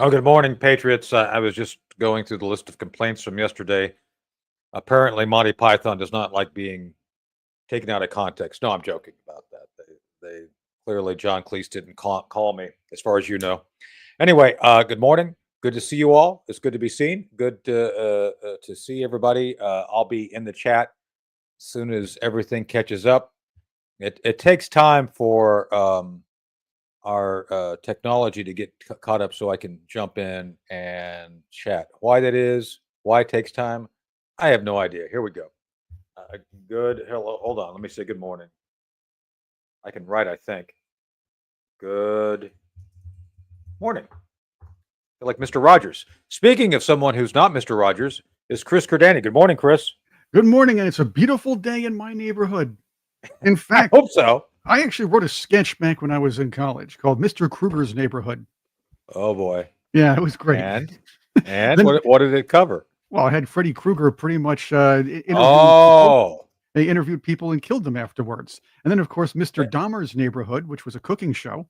Oh, good morning, Patriots. I was just going through the list of complaints from yesterday. Apparently, Monty Python does not like being taken out of context. No, I'm joking about that. They clearly John Cleese didn't call me, as far as you know. Anyway, good morning. Good to see you all. It's good to be seen. Good to see everybody. I'll be in the chat as soon as everything catches up. It takes time for our technology to get caught up so I can jump in and chat. Why that is, why it takes time, I have no idea. Here we go. Good. Hello. Hold on. Let me say good morning. I can write, I think. Good morning. Like Mr. Rogers. Speaking of someone who's not Mr. Rogers, is Chris Cordani. Good morning, Chris. Good morning, and it's a beautiful day in my neighborhood. In fact, I hope so. I actually wrote a sketch back when I was in college called Mr. Kruger's Neighborhood. Oh boy. Yeah, it was great. And then, what did it cover? Well, I had Freddy Krueger pretty much interviewing people. They interviewed people and killed them afterwards. And then, of course, Mr. Dahmer's Neighborhood, which was a cooking show.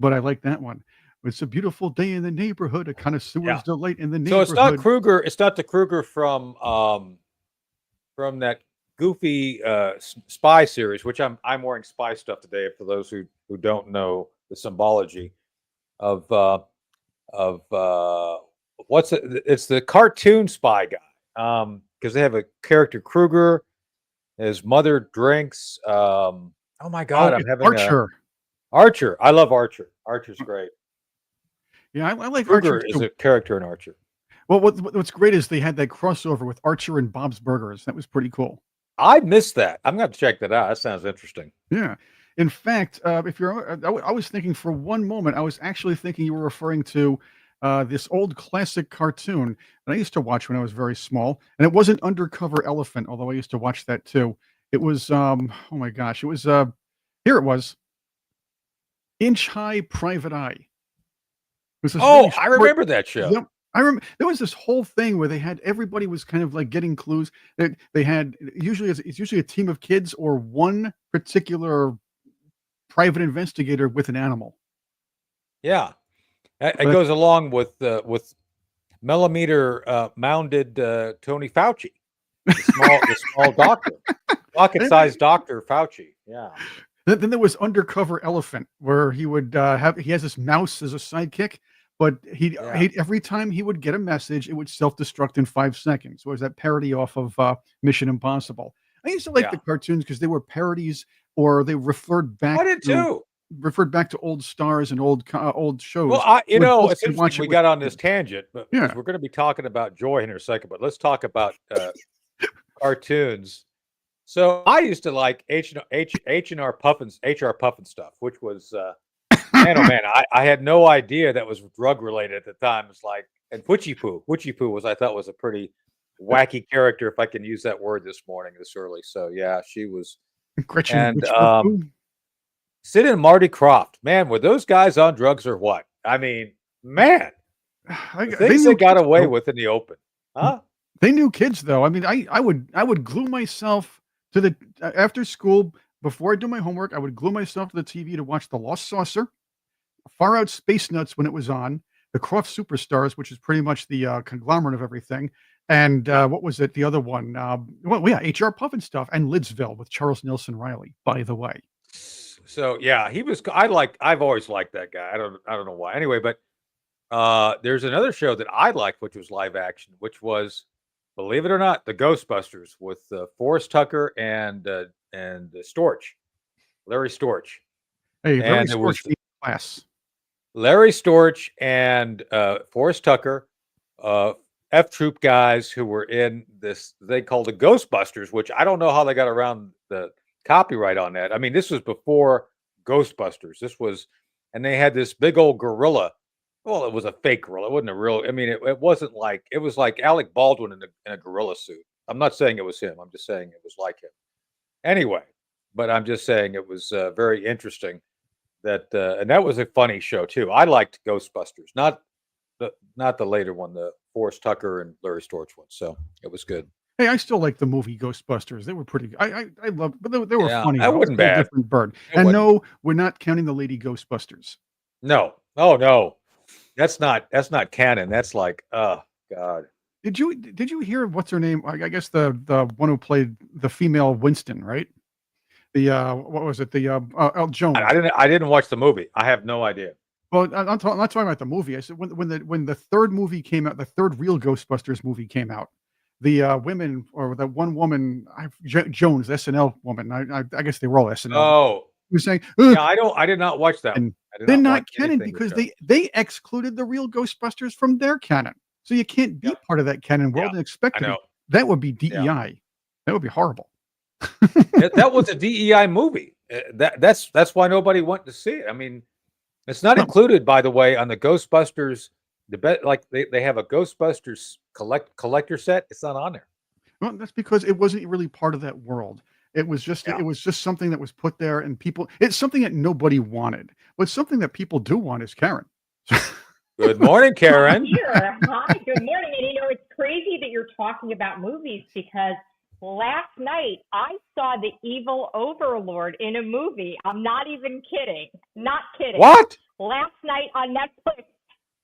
But I like that one. It's a beautiful day in the neighborhood, a connoisseur's delight in the neighborhood. So it's not Kruger. It's not the Kruger from that goofy spy series, which I'm wearing spy stuff today. For those who don't know the symbology of what's it? It's the cartoon spy guy. Because they have a character Kruger. His mother drinks. Oh my God, I'm having Archer. Archer. I love Archer. Archer's great. Yeah, I like Kruger Archer. Is a character in Archer. Well, what's great is they had that crossover with Archer and Bob's Burgers. That was pretty cool. I missed that. I'm going to check that out. That sounds interesting. Yeah. In fact, if you're, I was thinking for one moment, I was actually thinking you were referring to this old classic cartoon that I used to watch when I was very small, and it wasn't Undercover Elephant, although I used to watch that too. It was, oh my gosh, it was, here it was, Inch High Private Eye. I remember that show. Yep. I remember there was this whole thing where everybody was kind of like getting clues. They had it's usually a team of kids or one particular private investigator with an animal. Yeah, it goes along with millimeter mounded Tony Fauci, the small doctor, pocket-sized Dr. Fauci. Yeah. Then there was Undercover Elephant, where he would he has this mouse as a sidekick. But he every time he would get a message, it would self-destruct in 5 seconds. It was that parody off of Mission Impossible. I used to like the cartoons because they were parodies, or they referred back. I did too. Referred back to old stars and old shows. Well, it's interesting we got on this tangent, but we're going to be talking about Joy in a second. But let's talk about cartoons. So I used to like H&R Puffin stuff, which was. Man, oh man, I had no idea that was drug related at the time. It's like, and Witchy Poo I thought was a pretty wacky character, if I can use that word this early. So yeah, she was. Gretchen and Sid and Marty Krofft, man, were those guys on drugs or what? I mean, man, things they got away with in the open, huh? They knew kids though. I mean, I would glue myself to the after school before I do my homework. I would glue myself to the TV to watch The Lost Saucer. Far Out Space Nuts when it was on, the Krofft Superstars, which is pretty much the conglomerate of everything, and what was it? The other one, H.R. Puffin stuff, and Lidsville with Charles Nelson Riley. By the way, so yeah, he was. I've always liked that guy. I don't know why. Anyway, but there's another show that I liked, which was live action, which was, believe it or not, the Ghostbusters with Forrest Tucker and Storch, Larry Storch. Hey, Larry Storch was class. Larry Storch and Forrest Tucker, F Troop guys who were in this, they called it Ghostbusters, which I don't know how they got around the copyright on that. I mean, this was before Ghostbusters. And they had this big old gorilla. Well, it was a fake gorilla. It wasn't a real, I mean, it wasn't like, it was like Alec Baldwin in a gorilla suit. I'm not saying it was him. I'm just saying it was like him. Anyway, but I'm just saying it was very interesting. And that was a funny show too. I liked Ghostbusters, not the later one, the Forrest Tucker and Larry Storch one. So it was good. Hey, I still like the movie Ghostbusters. They were pretty. I loved, but they were funny. That wasn't bad. Different bird. And no, we're not counting the Lady Ghostbusters. No. Oh no. That's not canon. That's like, oh God. Did you hear what's her name? I guess the one who played the female Winston, right? The what was it? The Jones. I didn't watch the movie. I have no idea. Well, I'm not talking about the movie. I said when the third movie came out, the third real Ghostbusters movie came out. The women or the one woman, Jones, SNL woman. I guess they were all SNL. Oh, He was saying, yeah. I did not watch that one. and I did they're not not watch canon anything with because Jones. they excluded the real Ghostbusters from their canon. So you can't be Yeah. part of that canon world and expect I to be. know. That would be Yeah. DEI. That would be horrible. That was a DEI movie. That's why nobody went to see it. I mean, it's not No. included, by the way, on the Ghostbusters. Like they have a Ghostbusters collector set. It's not on there. Well, that's because it wasn't really part of that world. It was just Yeah. something that was put there, and people. It's something that nobody wanted, but something that people do want is Karen. Good morning, Karen. Here. Hi, good morning. And it's crazy that you're talking about movies because last night I saw the evil overlord in a movie. I'm not even kidding. Not kidding. What? Last night on Netflix.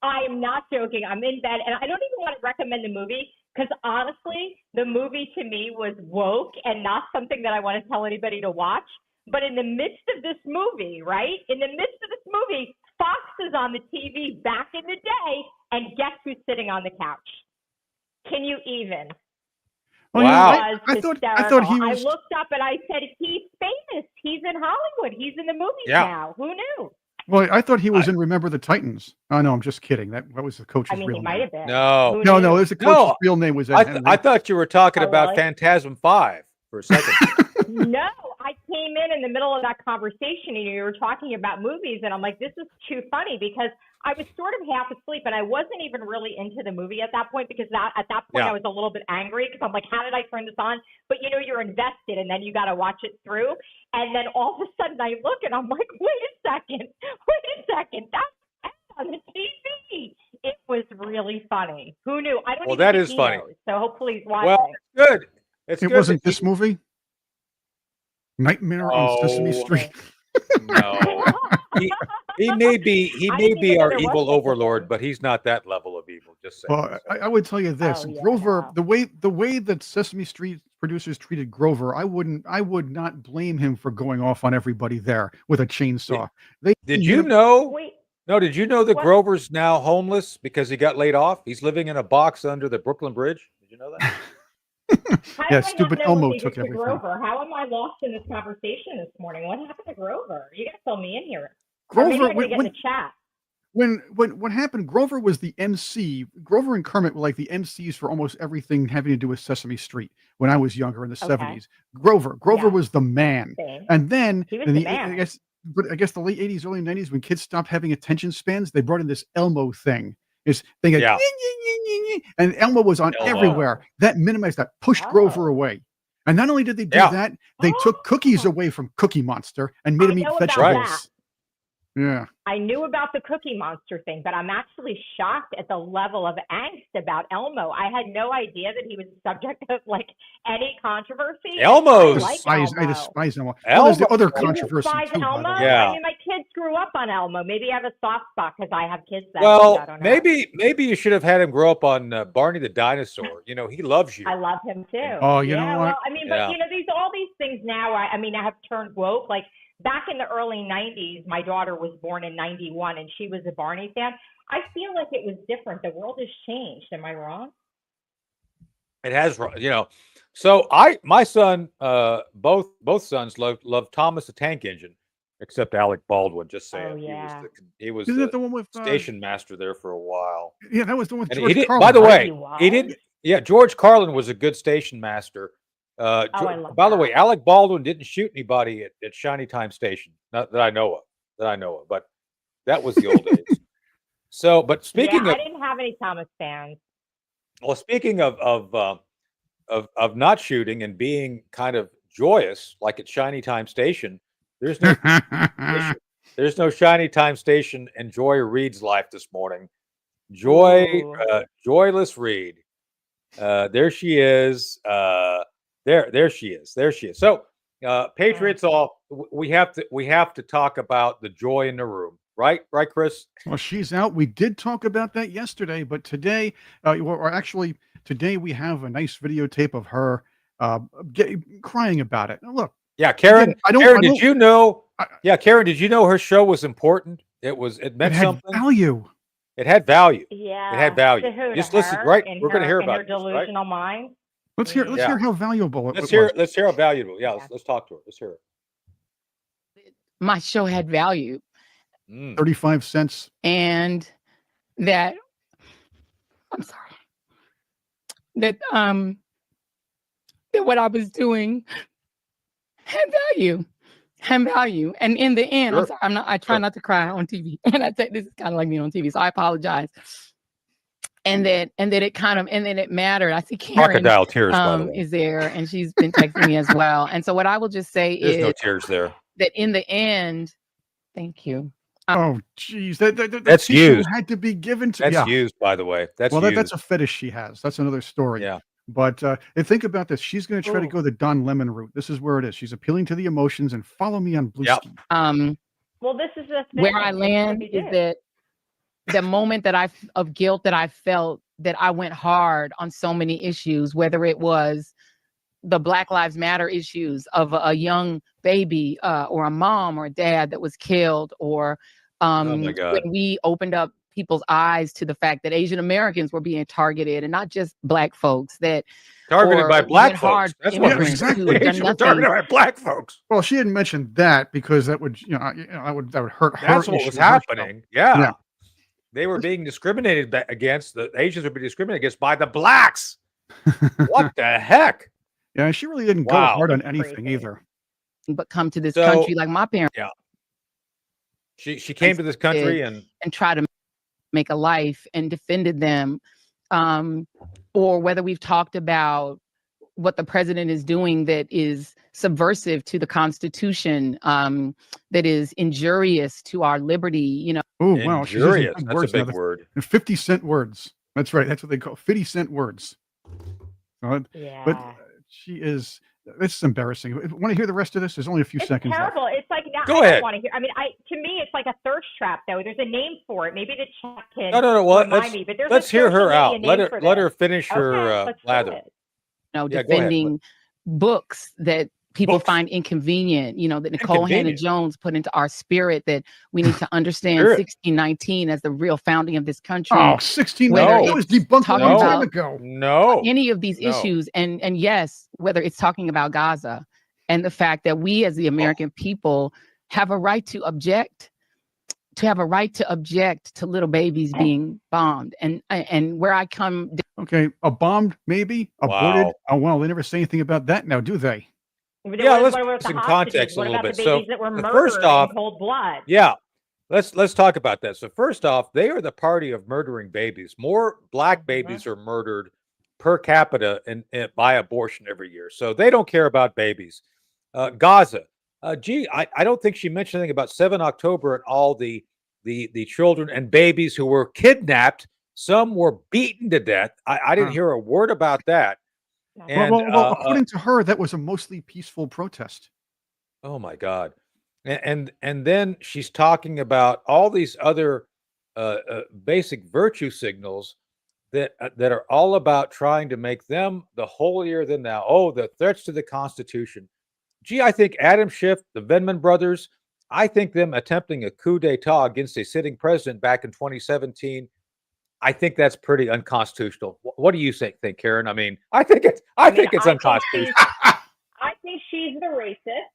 I am not joking. I'm in bed and I don't even want to recommend the movie because honestly, the movie to me was woke and not something that I want to tell anybody to watch. But in the midst of this movie, right? In the midst of this movie, Fox is on the TV back in the day, and guess who's sitting on the couch? Can you even? Well, Wow. I thought he was. I looked up and I said, he's famous. He's in Hollywood. He's in the movies Yeah. now. Who knew? Well, I thought he was in Remember the Titans. Oh no, I'm just kidding. That was the coach's I mean, real he name. might have been. No. Who No, knew? there's the coach's real name was Ed Henry. I thought you were talking Oh, about really? Phantasm 5 for a second. No, I came in the middle of that conversation and you were talking about movies and I'm like, this is too funny because I was sort of half asleep and I wasn't even really into the movie at that point because at that point Yeah. I was a little bit angry because I'm like, how did I turn this on? But you're invested and then you got to watch it through. And then all of a sudden I look and I'm like, wait a second, that's on the TV. It was really funny. Who knew? I don't Well, even that think is he funny. knows, so hopefully he's watching. Well, it's good. It's It good wasn't that this movie. Nightmare on Sesame Oh. Street. No. He may be I didn't even know our there was evil such a overlord, thing. but he's not that level of evil. Just saying. Well, I would tell you this: Oh, yeah, Grover, no. the way that Sesame Street producers treated Grover, I would not blame him for going off on everybody there with a chainsaw. Did you know? Wait, No, did you know that What? Grover's now homeless because he got laid off? He's living in a box under the Brooklyn Bridge. Did you know that? how Yeah, do I stupid not know Elmo what they took did to everything. Grover? How am I lost in this conversation this morning? What happened to Grover? You got to fill me in here. Or maybe Grover, I'm going to get in the chat. when what happened? Grover was the MC. Grover and Kermit were like the MCs for almost everything having to do with Sesame Street when I was younger in the Okay. 70s. Grover Yeah. was the man. Same. And then He was in the the man. I guess the late 80s, early 90s, when kids stopped having attention spans, they brought in this Elmo thing. They go, Yeah. and Elmo was on Elmo. everywhere. That minimized that, pushed Grover Oh. away. And not only did they do Yeah. that, they took cookies Oh. away from Cookie Monster and made I him eat know about vegetables. that. Yeah. I knew about the Cookie Monster thing, but I'm actually shocked at the level of angst about Elmo. I had no idea that he was the subject of like any controversy. Elmo's- I I like despise Elmo. Elmo- Well, there's the other You controversy despise too, by the Elmo? way. Yeah. I mean, my kids grew up on Elmo. Maybe I have a soft spot because I have kids that age. Well, I don't know. maybe you should have had him grow up on Barney the Dinosaur. You know, he loves you. I love him too. Oh, you know yeah, what? Well, I mean, Yeah. but all these things now. I have turned woke. Like back in the early '90s, my daughter was born in '91, and she was a Barney fan. I feel like it was different. The world has changed. Am I wrong? It has, you know. So my son, both sons love Thomas the Tank Engine, except Alec Baldwin. Just saying, Oh, yeah. he was Isn't the that the one with station master there for a while. Yeah, that was the one with And George he did, Carlin. by the right? way, he didn't. Yeah, George Carlin was a good station master. I love By the that. way, Alec Baldwin didn't shoot anybody at Shiny Time Station, not that I know of. But that was the old days. So, but speaking I of, didn't have any Thomas fans. well, speaking of not shooting and being kind of joyous, like at Shiny Time Station, there's no Shiny Time Station and Joy Reid's life this morning. Ooh. Joyless Reid. There she is. There she is. So, Patriots all. We have to talk about the joy in the room. Right, Chris? Well, she's out. We did talk about that yesterday, but today, or actually today, we have a nice videotape of her crying about it. Now, look, Yeah, Karen. again, I don't. Karen, I did don't. you know? I, Yeah, Karen, did you know her show was important? It it meant had something. value. It had value. It Yeah. had value. To who? Just To listen, her? right? In We're going to hear in her about this, right? delusional mind? Let's hear. Let's Yeah. hear how valuable it Let's was. hear. Let's hear how valuable. Yeah, Yeah. let's talk to her. Let's hear it. My show had value, 35 cents. and that I'm sorry that that what I was doing had value. And in the end, Sure. I'm sorry, I try Sure. not to cry on TV. And I say this is kind of like being on TV, so I apologize. And that it mattered. I see Karen Crocodile tears, by the way. is there, and she's been texting me as well. And so what I will just say There's no is tears there. that in the end, thank you. Oh, geez, that That's tissue used. had to be given to. That's Yeah. used, by the way. That's Well, used. that's a fetish she has. That's another story. Yeah. But and think about this. She's going to try to Ooh. go the Don Lemon route. This is where it is. She's appealing to the emotions and follow me on Blue Yep. Ski. Well, this is the thing. Where I It's what land you is do. that the moment of guilt that I felt that I went hard on so many issues, whether it was the Black Lives Matter issues of a young baby or a mom or a dad that was killed, or Oh my God. when we opened up people's eyes to the fact that Asian Americans were being targeted and not just Black folks, that Targeted or by we black went hard folks. That's what Yeah, immigrants exactly. who had done Asians were targeted nothing. by black folks. Well, she didn't mention that because that would, that would hurt her. That's what issue was with her show. happening. Yeah. Yeah. They were being discriminated against. The Asians were being discriminated against by the blacks. What the heck? Yeah, she really didn't Wow. go hard on That's anything crazy. either. But come to this So- country like my parents She came to this country and try to make a life and defended them, or whether we've talked about what the president is doing that is subversive to the Constitution, that is injurious to our liberty. Oh, wow. She's using injurious. big That's words a now. big word. 50-cent words. That's right. That's what they call 50-cent words. Yeah. But she is. This is embarrassing. Want to hear the rest of this? There's only a few It's seconds left. terrible. It's like now, Go I ahead. don't want to hear. I mean, to me, it's like a thirst trap, though. There's a name for it. Maybe the chat can No. Well, remind me. But there's let's a hear her social out. media Let name her for let this. her finish her Okay, let's do lather. it. Yeah, go ahead. Defending books that people Books. find inconvenient, that Nicole Inconvenient. Hannah-Jones put into our spirit, that we need to understand Spirit. 1619 as the real founding of this country. Oh, 16. Whether That was it's debunked a talking long time about- ago. No. Any of these No. issues, and yes, whether it's talking about Gaza and the fact that we as the American people have a right to object to little babies being bombed, and where I come Okay, a bombed, maybe aborted. Wow. Oh well, they never say anything about that now, do they? Yeah, let's What put about the some hostages? context a What little about bit. the So, babies that were murdered first off- in cold blood? Yeah. Let's talk about that. So first off, they are the party of murdering babies. More black babies are murdered per capita by abortion every year. So they don't care about babies. Gaza. I don't think she mentioned anything about 7 October and all the children and babies who were kidnapped. Some were beaten to death. I didn't hear a word about that. And Well, according to her, that was a mostly peaceful protest. oh my God. And then she's talking about all these other basic virtue signals that are all about trying to make them the holier than thou. Oh, the threats to the Constitution. Gee, I think Adam Schiff, the Venman brothers, I think them attempting a coup d'etat against a sitting president back in 2017. I think that's pretty unconstitutional. What do you think, Karen? I mean, I think it's unconstitutional. I think she's the racist,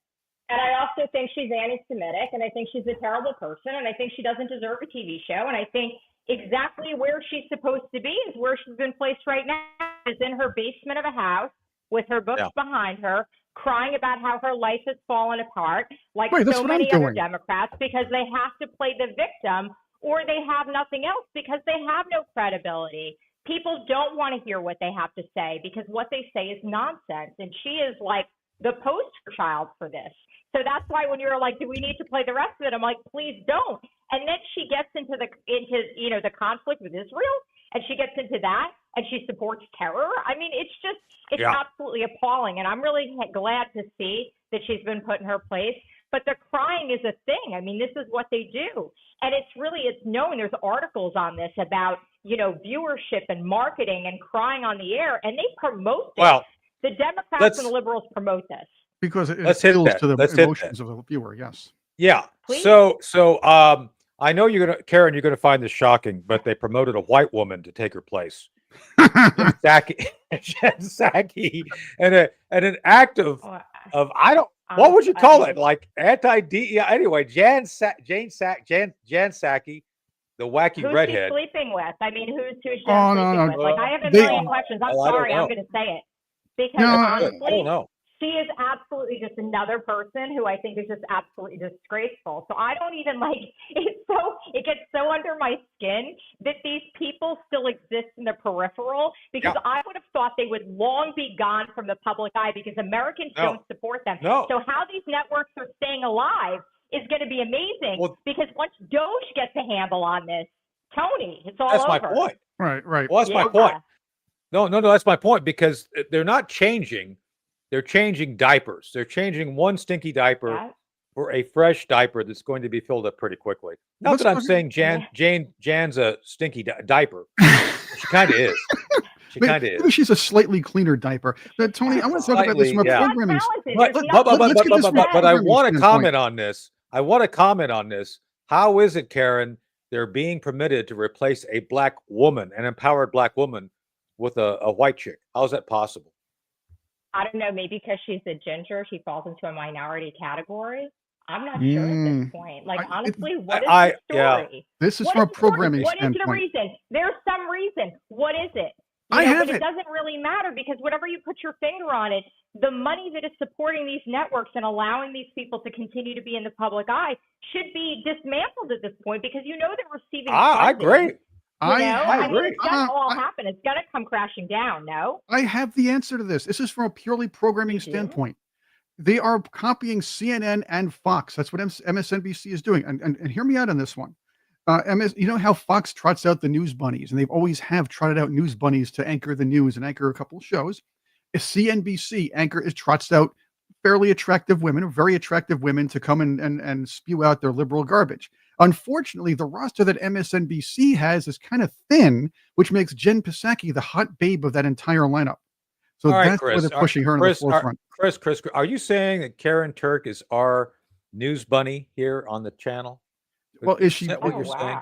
and I also think she's anti-Semitic, and I think she's a terrible person, and I think she doesn't deserve a TV show, and I think exactly where she's supposed to be is where she's been placed right now, is in her basement of a house with her books behind her, crying about how her life has fallen apart, like Right, that's so what I'm many other doing. Democrats, because they have to play the victim or they have nothing else because they have no credibility. People don't want to hear what they have to say because what they say is nonsense. And she is like the poster child for this. So that's why when you're like, do we need to play the rest of it? I'm like, please don't. And then she gets into the conflict with Israel, and she gets into that, and she supports terror. I mean, it's absolutely appalling. And I'm really glad to see that she's been put in her place. But but the crying is a thing. I mean, this is what they do. And it's known. There's articles on this about, viewership and marketing and crying on the air, and they promote this. Well, the Democrats and the liberals promote this. Because it Let's hit appeals that. to the Let's hit emotions of the viewer. Yes. Yeah. Please. So I know Karen, you're gonna find this shocking, but they promoted a white woman to take her place. Jen Psaki, and an act of what would you call it? Like anti-DEI. Anyway, Jan Psaki, the wacky who's redhead. Who's she sleeping with? I mean, who's Jen Oh, sleeping with? Like, I have a million questions. I'm sorry, I'm going to say it because honestly, I don't know. She is absolutely just another person who I think is just absolutely disgraceful. So I don't even it gets so under my skin that these people still exist in the peripheral, because I would have thought they would long be gone from the public eye because Americans don't support them. No. So how these networks are staying alive is going to be amazing, because once Doge gets a handle on this, Tony, it's all over. That's my point. Right. Well, that's my point. No, that's my point, because they're not changing. They're changing diapers. They're changing one stinky diaper for a fresh diaper that's going to be filled up pretty quickly. Not that I'm saying Jan's a stinky diaper. She kind of is. She kind of is. Maybe she's a slightly cleaner diaper. But Tony, I want to talk about this from a programming. But I want to comment on this. How is it, Karen, they're being permitted to replace a black woman, an empowered black woman, with a white chick? How is that possible? I don't know, maybe because she's a ginger, she falls into a minority category. I'm not sure at this point. Like, honestly, what is the story? Yeah. This is from a programming standpoint. What is the reason? There's some reason. What is it? But it doesn't really matter, because whatever you put your finger on it, the money that is supporting these networks and allowing these people to continue to be in the public eye should be dismantled at this point, because they're receiving funding. I agree. I agree. It's going to all happen. It's going to come crashing down, no? I have the answer to this. This is from a purely programming standpoint. They are copying CNN and Fox. That's what MSNBC is doing. And hear me out on this one. You know how Fox trots out the news bunnies, and they've always have trotted out news bunnies to anchor the news and anchor a couple of shows. A CNBC trots out fairly attractive women, very attractive women, to come and spew out their liberal garbage. Unfortunately, the roster that MSNBC has is kind of thin, which makes Jen Psaki the hot babe of that entire lineup. So that's why they're pushing her in the forefront. Chris, are you saying that Karen Turk is our news bunny here on the channel? Well, is she? What you're saying?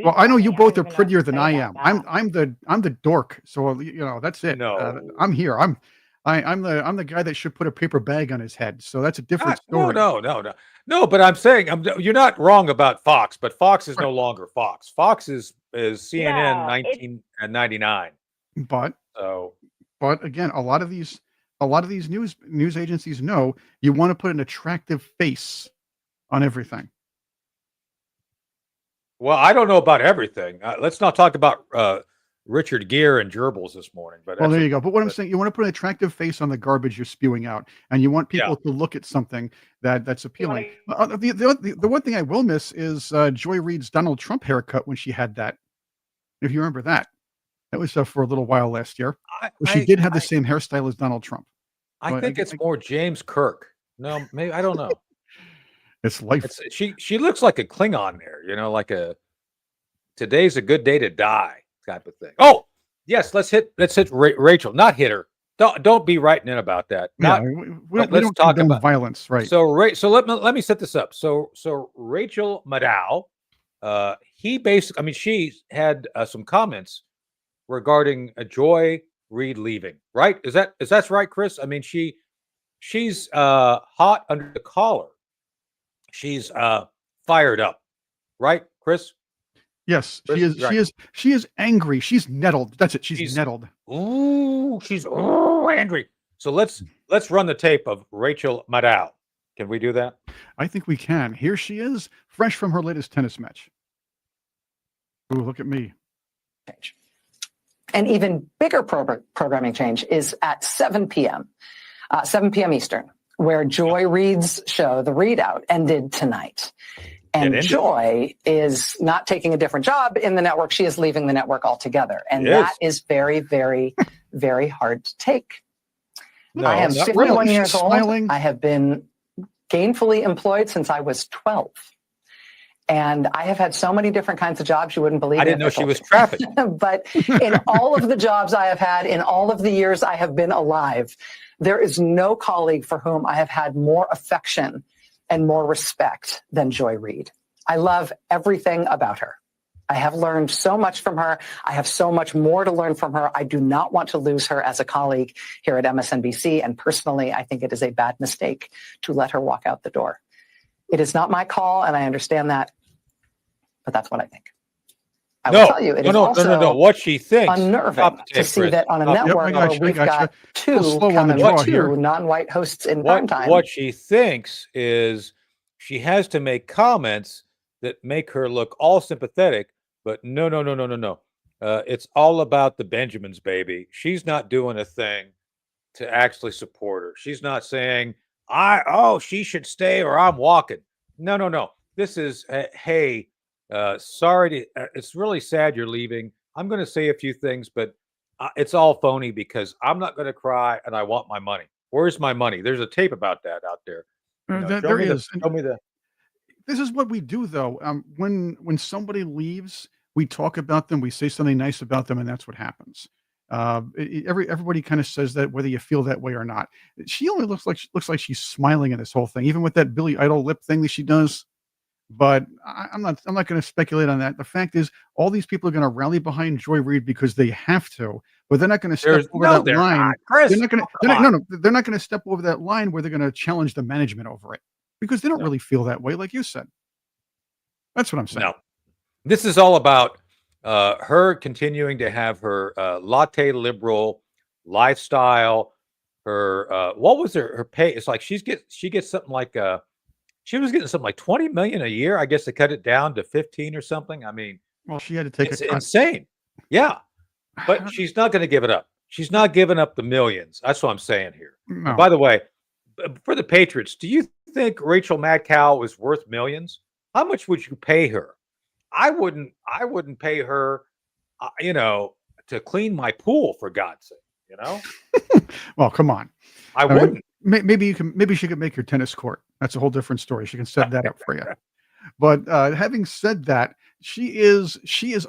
Well, I know you both are prettier than I am. I'm the dork. So that's it. No, I'm here. I'm the guy that should put a paper bag on his head. So that's a different story. No. But I'm saying you're not wrong about Fox. But Fox is no longer Fox. Fox is CNN 1999. But again, a lot of these news agencies know you want to put an attractive face on everything. Well, I don't know about everything. Let's not talk about Richard Gere and gerbils this morning. But there you go. But what I'm saying, you want to put an attractive face on the garbage you're spewing out, and you want people to look at something that's appealing. The one thing I will miss is Joy Reid's Donald Trump haircut when she had that. If you remember that, that was for a little while last year. She did have the same hairstyle as Donald Trump. I think it's more James Kirk. No, maybe I don't know. It's life. She looks like a Klingon there, like today's a good day to die type of thing. Oh, yes, let's hit Rachel, not hit her. Don't be writing in about that. Let's talk about violence, right? So let me set this up. So Rachel Maddow, he basically, she had some comments regarding Joy Reid leaving, right? Is that right, Chris? I mean, she's hot under the collar. She's fired up, right, Chris? Yes, Chris, she is. Right. She is angry. She's nettled. That's it. She's nettled. She's angry. So let's run the tape of Rachel Maddow. Can we do that? I think we can. Here she is, fresh from her latest tennis match. Ooh, look at me. An even bigger programming change is at 7 p.m. 7 p.m. Eastern, where Joy Reid's show, The Readout, ended tonight. And Joy is not taking a different job in the network. She is leaving the network altogether. And that is very, very, very hard to take. No, I am 51 years old. I have been gainfully employed since I was 12. And I have had so many different kinds of jobs you wouldn't believe. I didn't know she was trafficked. But in all of the jobs I have had, in all of the years I have been alive, there is no colleague for whom I have had more affection and more respect than Joy Reid. I love everything about her. I have learned so much from her. I have so much more to learn from her. I do not want to lose her as a colleague here at MSNBC. And personally, I think it is a bad mistake to let her walk out the door. It is not my call, and I understand that, but that's what I think. I will tell you, it is also what she thinks. Unnerving to see that on a network where we've got two non-white hosts in primetime. What she thinks is she has to make comments that make her look all sympathetic, but no. It's all about the Benjamins, baby. She's not doing a thing to actually support her. She's not saying, she should stay or I'm walking. No. This is, hey, sorry, it's really sad you're leaving. I'm going to say a few things, but it's all phony because I'm not going to cry and I want my money. Where's my money? There's a tape about that out there. There is. Show me the. This is what we do, though. When somebody leaves, we talk about them, we say something nice about them, and that's what happens. Everybody kind of says that, whether you feel that way or not. She only looks like she's smiling in this whole thing, even with that Billy Idol lip thing that she does. But I'm not going to speculate on that. The fact is, all these people are going to rally behind Joy Reid because they have to, but they're not going to step over that line. They're not going to step over that line where they're going to challenge the management over it because they don't really feel that way, like you said. That's what I'm saying. No, this is all about her continuing to have her latte liberal lifestyle. Her what was her pay? It's like she gets something like she was getting something like 20 million a year. I guess they cut it down to 15 or something. I mean, well, she had to take it's a cut. Insane. Yeah, but she's not going to give it up. She's not giving up the millions. That's what I'm saying here. No. By the way, for the Patriots, do you think Rachel Madcow is worth millions? How much would you pay her? I wouldn't pay her, to clean my pool, for God's sake, Well, come on. I wouldn't. Maybe she could make your tennis court. That's a whole different story. She can set that up for you. But having said that, she is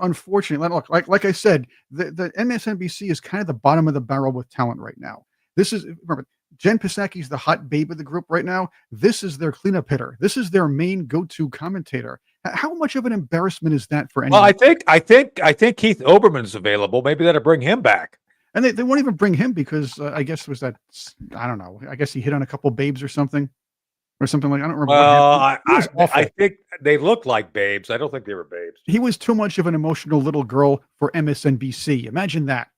unfortunate. Look, like I said, the MSNBC is kind of the bottom of the barrel with talent right now. Remember, Jen Psaki's the hot babe of the group right now. This is their cleanup hitter. This is their main go-to commentator. How much of an embarrassment is that for anyone? Well, I think Keith Olbermann's available. Maybe that'll bring him back. And they won't even bring him because I guess it was that, I don't know. I guess he hit on a couple babes or something like, I don't remember. Well, I think they looked like babes. I don't think they were babes. He was too much of an emotional little girl for MSNBC. Imagine that.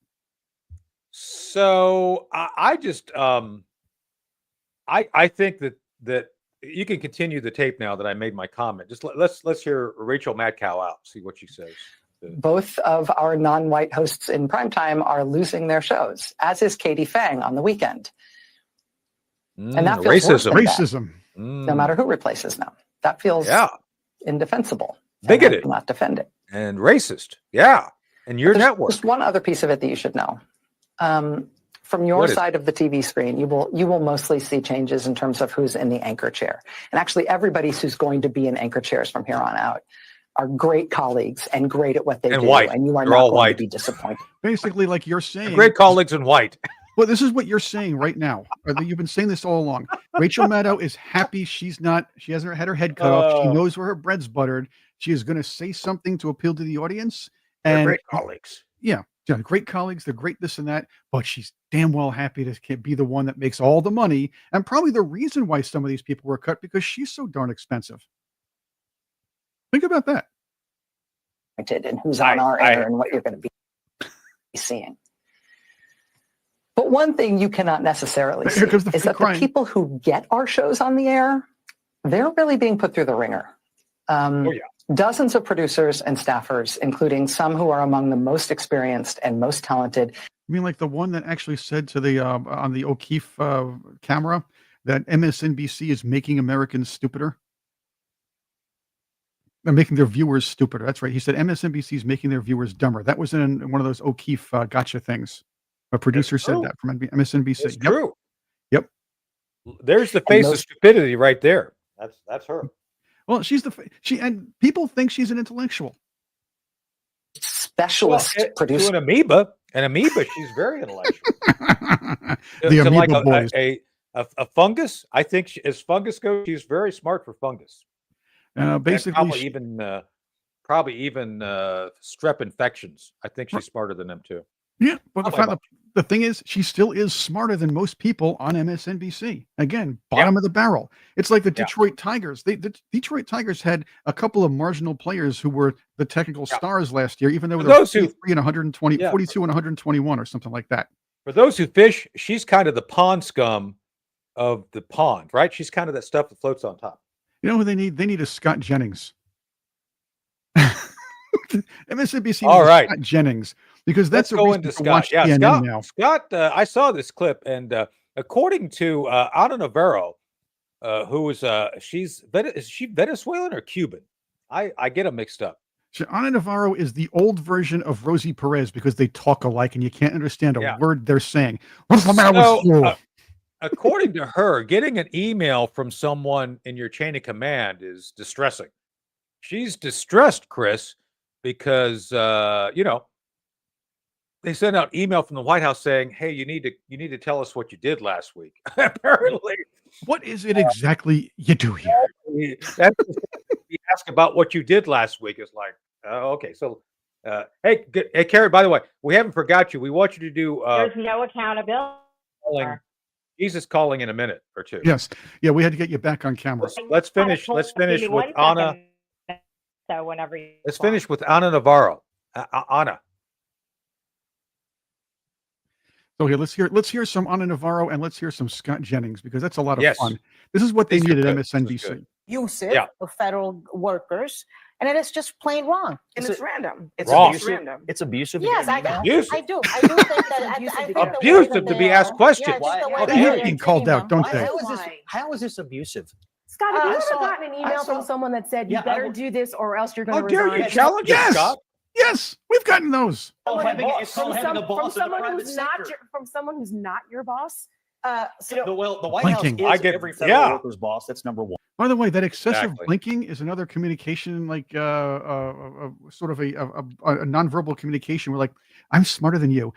So I just I think that you can continue the tape now that I made my comment. Just let's hear Rachel Madcow out. See what she says. Both of our non-white hosts in primetime are losing their shows, as is Katie Fang on the weekend. And that feels racism. No matter who replaces them. That feels indefensible. Bigoted. Not defend it. And racist. Yeah. And your network. Just one other piece of it that you should know. From your side of the TV screen, you will mostly see changes in terms of who's in the anchor chair. And actually, everybody who's going to be in anchor chairs from here on out are great colleagues and great at what they do. White. And you are They're not all going white. to be disappointed. Basically, like you're saying. And great colleagues in white. Well, this is what you're saying right now. You've been saying this all along. Rachel Maddow is happy she hasn't had her head cut off. She knows where her bread's buttered. She is going to say something to appeal to the audience. And great colleagues. Yeah, great colleagues. They're great this and that. But she's damn well happy to be the one that makes all the money. And probably the reason why some of these people were cut because she's so darn expensive. Think about that. And who's on our air and what you're going to be seeing. But one thing you cannot necessarily see is that the people who get our shows on the air, they're really being put through the ringer. Dozens of producers and staffers, including some who are among the most experienced and most talented. You mean like the one that actually said to the on the O'Keefe camera that MSNBC is making Americans stupider? They're making their viewers stupider. That's right. He said MSNBC is making their viewers dumber. That was in one of those O'Keefe gotcha things. A producer said that from MSNBC. It's true. Yep. There's the face of stupidity right there. That's her. Well, and people think she's an intellectual. Specialist To producer. an amoeba, she's very intellectual. The To amoeba like boys. a fungus, I think as fungus goes, she's very smart for fungus. And Basically, probably even strep infections. I think she's smarter than them too. yeah. But the thing is, she still is smarter than most people on MSNBC. Again, bottom of the barrel. It's like the Detroit Tigers. The Detroit Tigers had a couple of marginal players who were the technical stars last year, even though they were 43 and 120, 42 and 121 or something like that. For those who fish, she's kind of the pond scum of the pond, right? She's kind of that stuff that floats on top. You know who they need? They need a Scott Jennings. MSNBC All right, Scott Jennings, because that's Let's go into Scott. Yeah, Scott. I saw this clip, and according to Ana Navarro, who is is she Venezuelan or Cuban? I get them mixed up. So Ana Navarro is the old version of Rosie Perez because they talk alike and you can't understand a word they're saying. What's the matter with you? According to her, getting an email from someone in your chain of command is distressing. She's distressed, Chris, because they sent out email from the White House saying, "Hey, you need to tell us what you did last week." Apparently, what is it exactly you do here? That's you ask about what you did last week. It's like, okay, so hey, Carrie. By the way, we haven't forgot you. We want you to do. There's no accountability. Jesus calling in a minute or two. Yes, yeah, we had to get you back on camera. Let's finish with Ana. So whenever you let's finish with Ana Navarro. Ana. Okay, let's hear some Ana Navarro and let's hear some Scott Jennings because that's a lot of fun. This is what they needed at MSNBC. Abusive of federal workers, and it is just plain wrong. And it's random. It's wrong. random. It's abusive. Yes, I do. Abusive. I do think that abusive to be asked questions. They're getting called out, don't they? How is this abusive? Scott, have you ever gotten an email from someone that said you better do this or else you're going to resign? resign? Dare you challenge it, Scott? Yes, we've gotten those. From someone who's not your boss. The White blinking. House is every federal worker's boss. That's number one. By the way, that excessive blinking is another communication, like sort of a nonverbal communication. We're like, I'm smarter than you.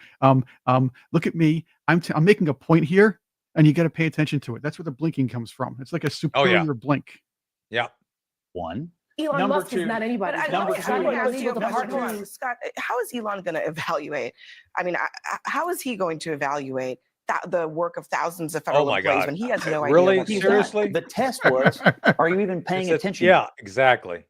Look at me. I'm making a point here, and you got to pay attention to it. That's where the blinking comes from. It's like a superior blink. Yeah. One. Elon Musk is not anybody. Scott, how is Elon going to evaluate? I mean, how is he going to evaluate the work of thousands of federal employees when he has no idea? Really? What he's Seriously? The test was, are you even paying attention? Yeah, exactly.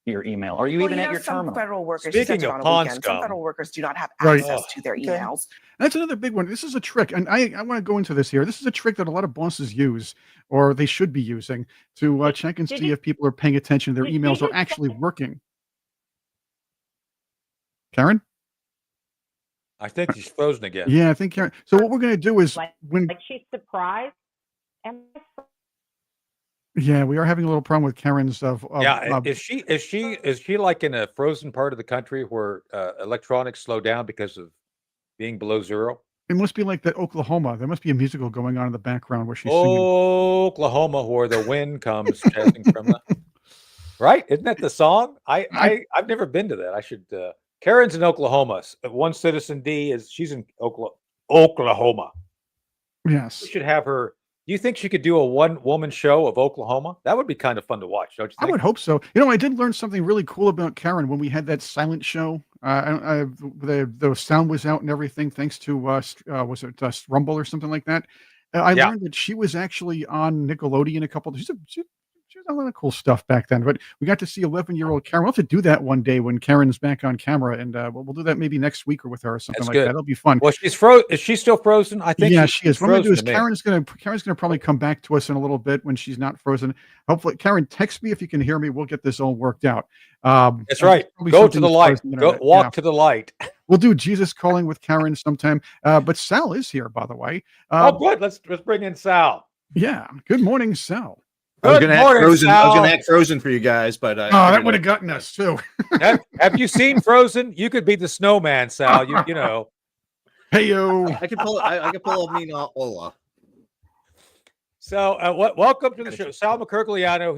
Your email. Are you even at your some terminal? Federal workers, Speaking of pawn scum, some federal workers do not have access to their emails. That's another big one. This is a trick, and I want to go into this here. This is a trick that a lot of bosses use, or they should be using, to check and see if people are paying attention to their emails or actually working. Karen? I think she's frozen again. Yeah, I think Karen. So what we're going to do is when she's surprised. Yeah, we are having a little problem with Karen's. Is she like in a frozen part of the country where electronics slow down because of being below zero? It must be like that Oklahoma. There must be a musical going on in the background where she's singing. Oklahoma, where the wind comes chasing from the right. Isn't that the song? I've never been to that. I should. Karen's in Oklahoma. One Citizen D she's in Oklahoma. Yes, we should have her. Do you think she could do a one-woman show of Oklahoma? That would be kind of fun to watch, don't you think? I would hope so. You know, I did learn something really cool about Karen when we had that silent show. The sound was out and everything, thanks to was it Rumble or something like that. I learned that she was actually on Nickelodeon a couple. She was a lot of cool stuff back then. But we got to see 11-year-old Karen. We'll have to do that one day when Karen's back on camera, and we'll do that maybe next week or with her or something like that. That'll be fun. Well, she's frozen. Is she still frozen? I think. Yeah, she is. What I'm going to do is Karen's going to probably come back to us in a little bit when she's not frozen. Hopefully, Karen, text me if you can hear me. We'll get this all worked out. That's right. Go to the light. Go walk to the light. We'll do Jesus calling with Karen sometime. But Sal is here, by the way. Good. Let's bring in Sal. Yeah. Good morning, Sal. I was going to act Frozen for you guys, but that would have gotten us too. Have you seen Frozen? You could be the snowman, Sal. You know. Hey yo. I could pull. I could pull a Mina Ola. So, welcome to the show, Sal McCurgliano.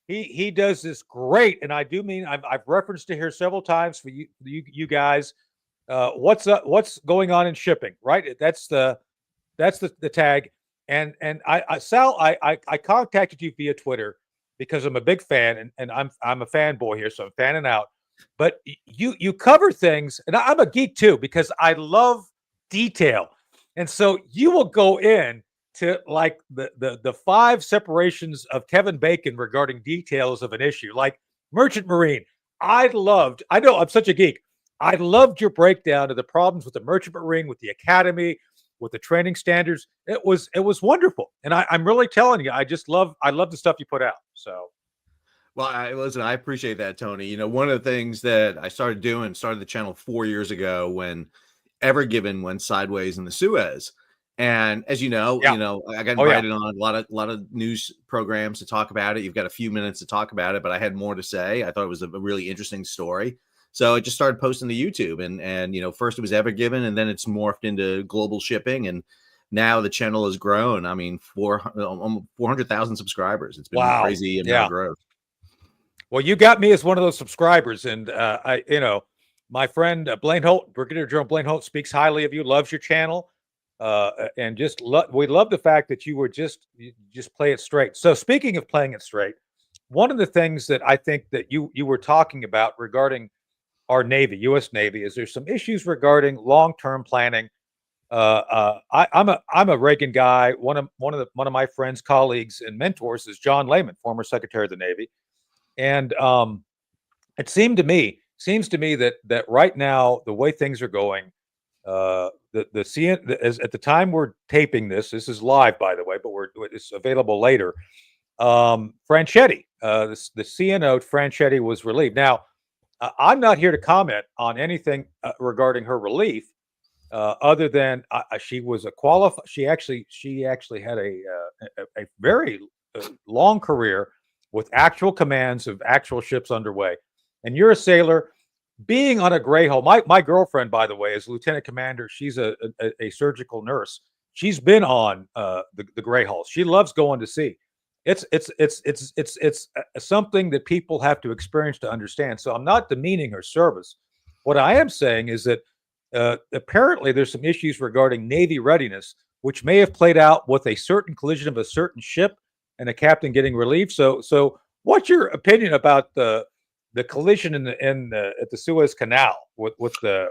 He does this great, and I do mean I've referenced it here several times for you guys. What's going on in shipping, right? That's the tag. And Sal, I contacted you via Twitter because I'm a big fan, and I'm a fanboy here, so I'm fanning out. But you cover things, and I'm a geek too because I love detail, and so you will go in to like the 5 separations of Kevin Bacon regarding details of an issue, like Merchant Marine. I know I'm such a geek. I loved your breakdown of the problems with the Merchant Marine, with the Academy, with the training standards. It was wonderful, and I'm really telling you, I love the stuff you put out. So, well, I appreciate that, Tony. You know, one of the things that I started the channel 4 years ago when Ever Given went sideways in the Suez, and as you know, I got invited on a lot of news programs to talk about it. You've got a few minutes to talk about it, but I had more to say. I thought it was a really interesting story. So I just started posting to YouTube, and first it was Ever Given, and then it's morphed into global shipping, and now the channel has grown. I mean, 400,000 subscribers. It's been crazy amount of growth. Well, you got me as one of those subscribers, and my friend Blaine Holt, Brigadier General Blaine Holt, speaks highly of you, loves your channel, and we love the fact that you just play it straight. So, speaking of playing it straight, one of the things that I think that you were talking about regarding our Navy, U.S. Navy, is there's some issues regarding long-term planning. I'm a Reagan guy. One of my friends, colleagues, and mentors is John Lehman, former Secretary of the Navy, and it seems to me that right now the way things are going, at the time we're taping this is live, by the way, but it's available later. Franchetti, the CNO Franchetti was relieved. Now, I'm not here to comment on anything regarding her relief, other than she was a qualified. She actually had a very long career with actual commands of actual ships underway. And you're a sailor, being on a gray hull. My girlfriend, by the way, is lieutenant commander. She's a surgical nurse. She's been on the gray hulls. She loves going to sea. It's something that people have to experience to understand. So I'm not demeaning her service. What I am saying is that apparently there's some issues regarding Navy readiness, which may have played out with a certain collision of a certain ship and a captain getting relieved. So what's your opinion about the collision at the Suez Canal with the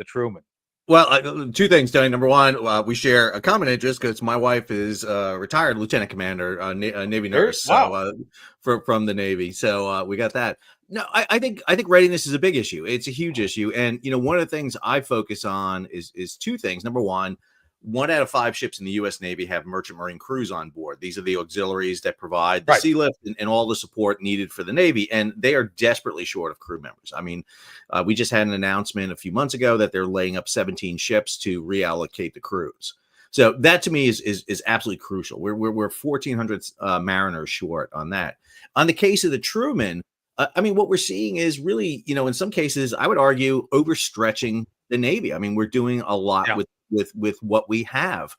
Truman? Well, 2 things, Tony. Number one, we share a common interest because my wife is a retired lieutenant commander, Navy nurse, wow. From the Navy. So we got that. No, I think readiness is a big issue. It's a huge issue, and one of the things I focus on is 2 things. Number one out of 5 ships in the U.S. Navy have merchant marine crews on board. These are the auxiliaries that provide the sea lift and all the support needed for the Navy, and they are desperately short of crew members. I mean, we just had an announcement a few months ago that they're laying up 17 ships to reallocate the crews. So that to me is absolutely crucial. We're 1,400 mariners short on that. On the case of the Truman, I mean, what we're seeing is really, in some cases, I would argue overstretching the Navy. I mean, we're doing a lot with what we have,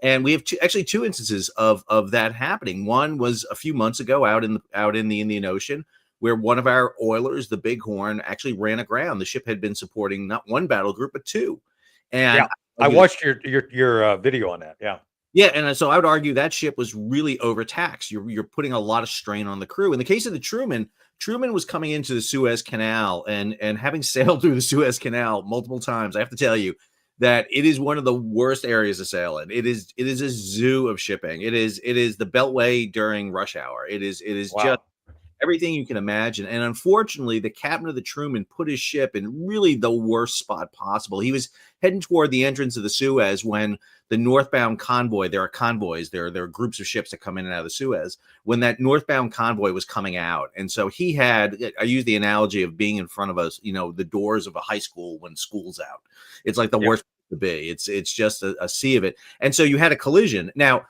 and we have 2 instances of that happening. One was a few months ago out in the Indian Ocean, where one of our oilers, the Bighorn, actually ran aground. The ship had been supporting not 1 battle group but 2. And I watched your video on that. Yeah, and so I would argue that ship was really overtaxed. You're putting a lot of strain on the crew. In the case of the Truman was coming into the Suez Canal, and having sailed through the Suez Canal multiple times, I have to tell you that it is one of the worst areas to sail in. It is a zoo of shipping. It is the Beltway during rush hour. It is just everything you can imagine. And unfortunately, the captain of the Truman put his ship in really the worst spot possible. He was heading toward the entrance of the Suez when the northbound convoy, there are convoys, there are groups of ships that come in and out of the Suez, when that northbound convoy was coming out. And so I use the analogy of being in front of us, the doors of a high school when school's out. It's like the worst to be. It's just a sea of it. And so you had a collision. Now,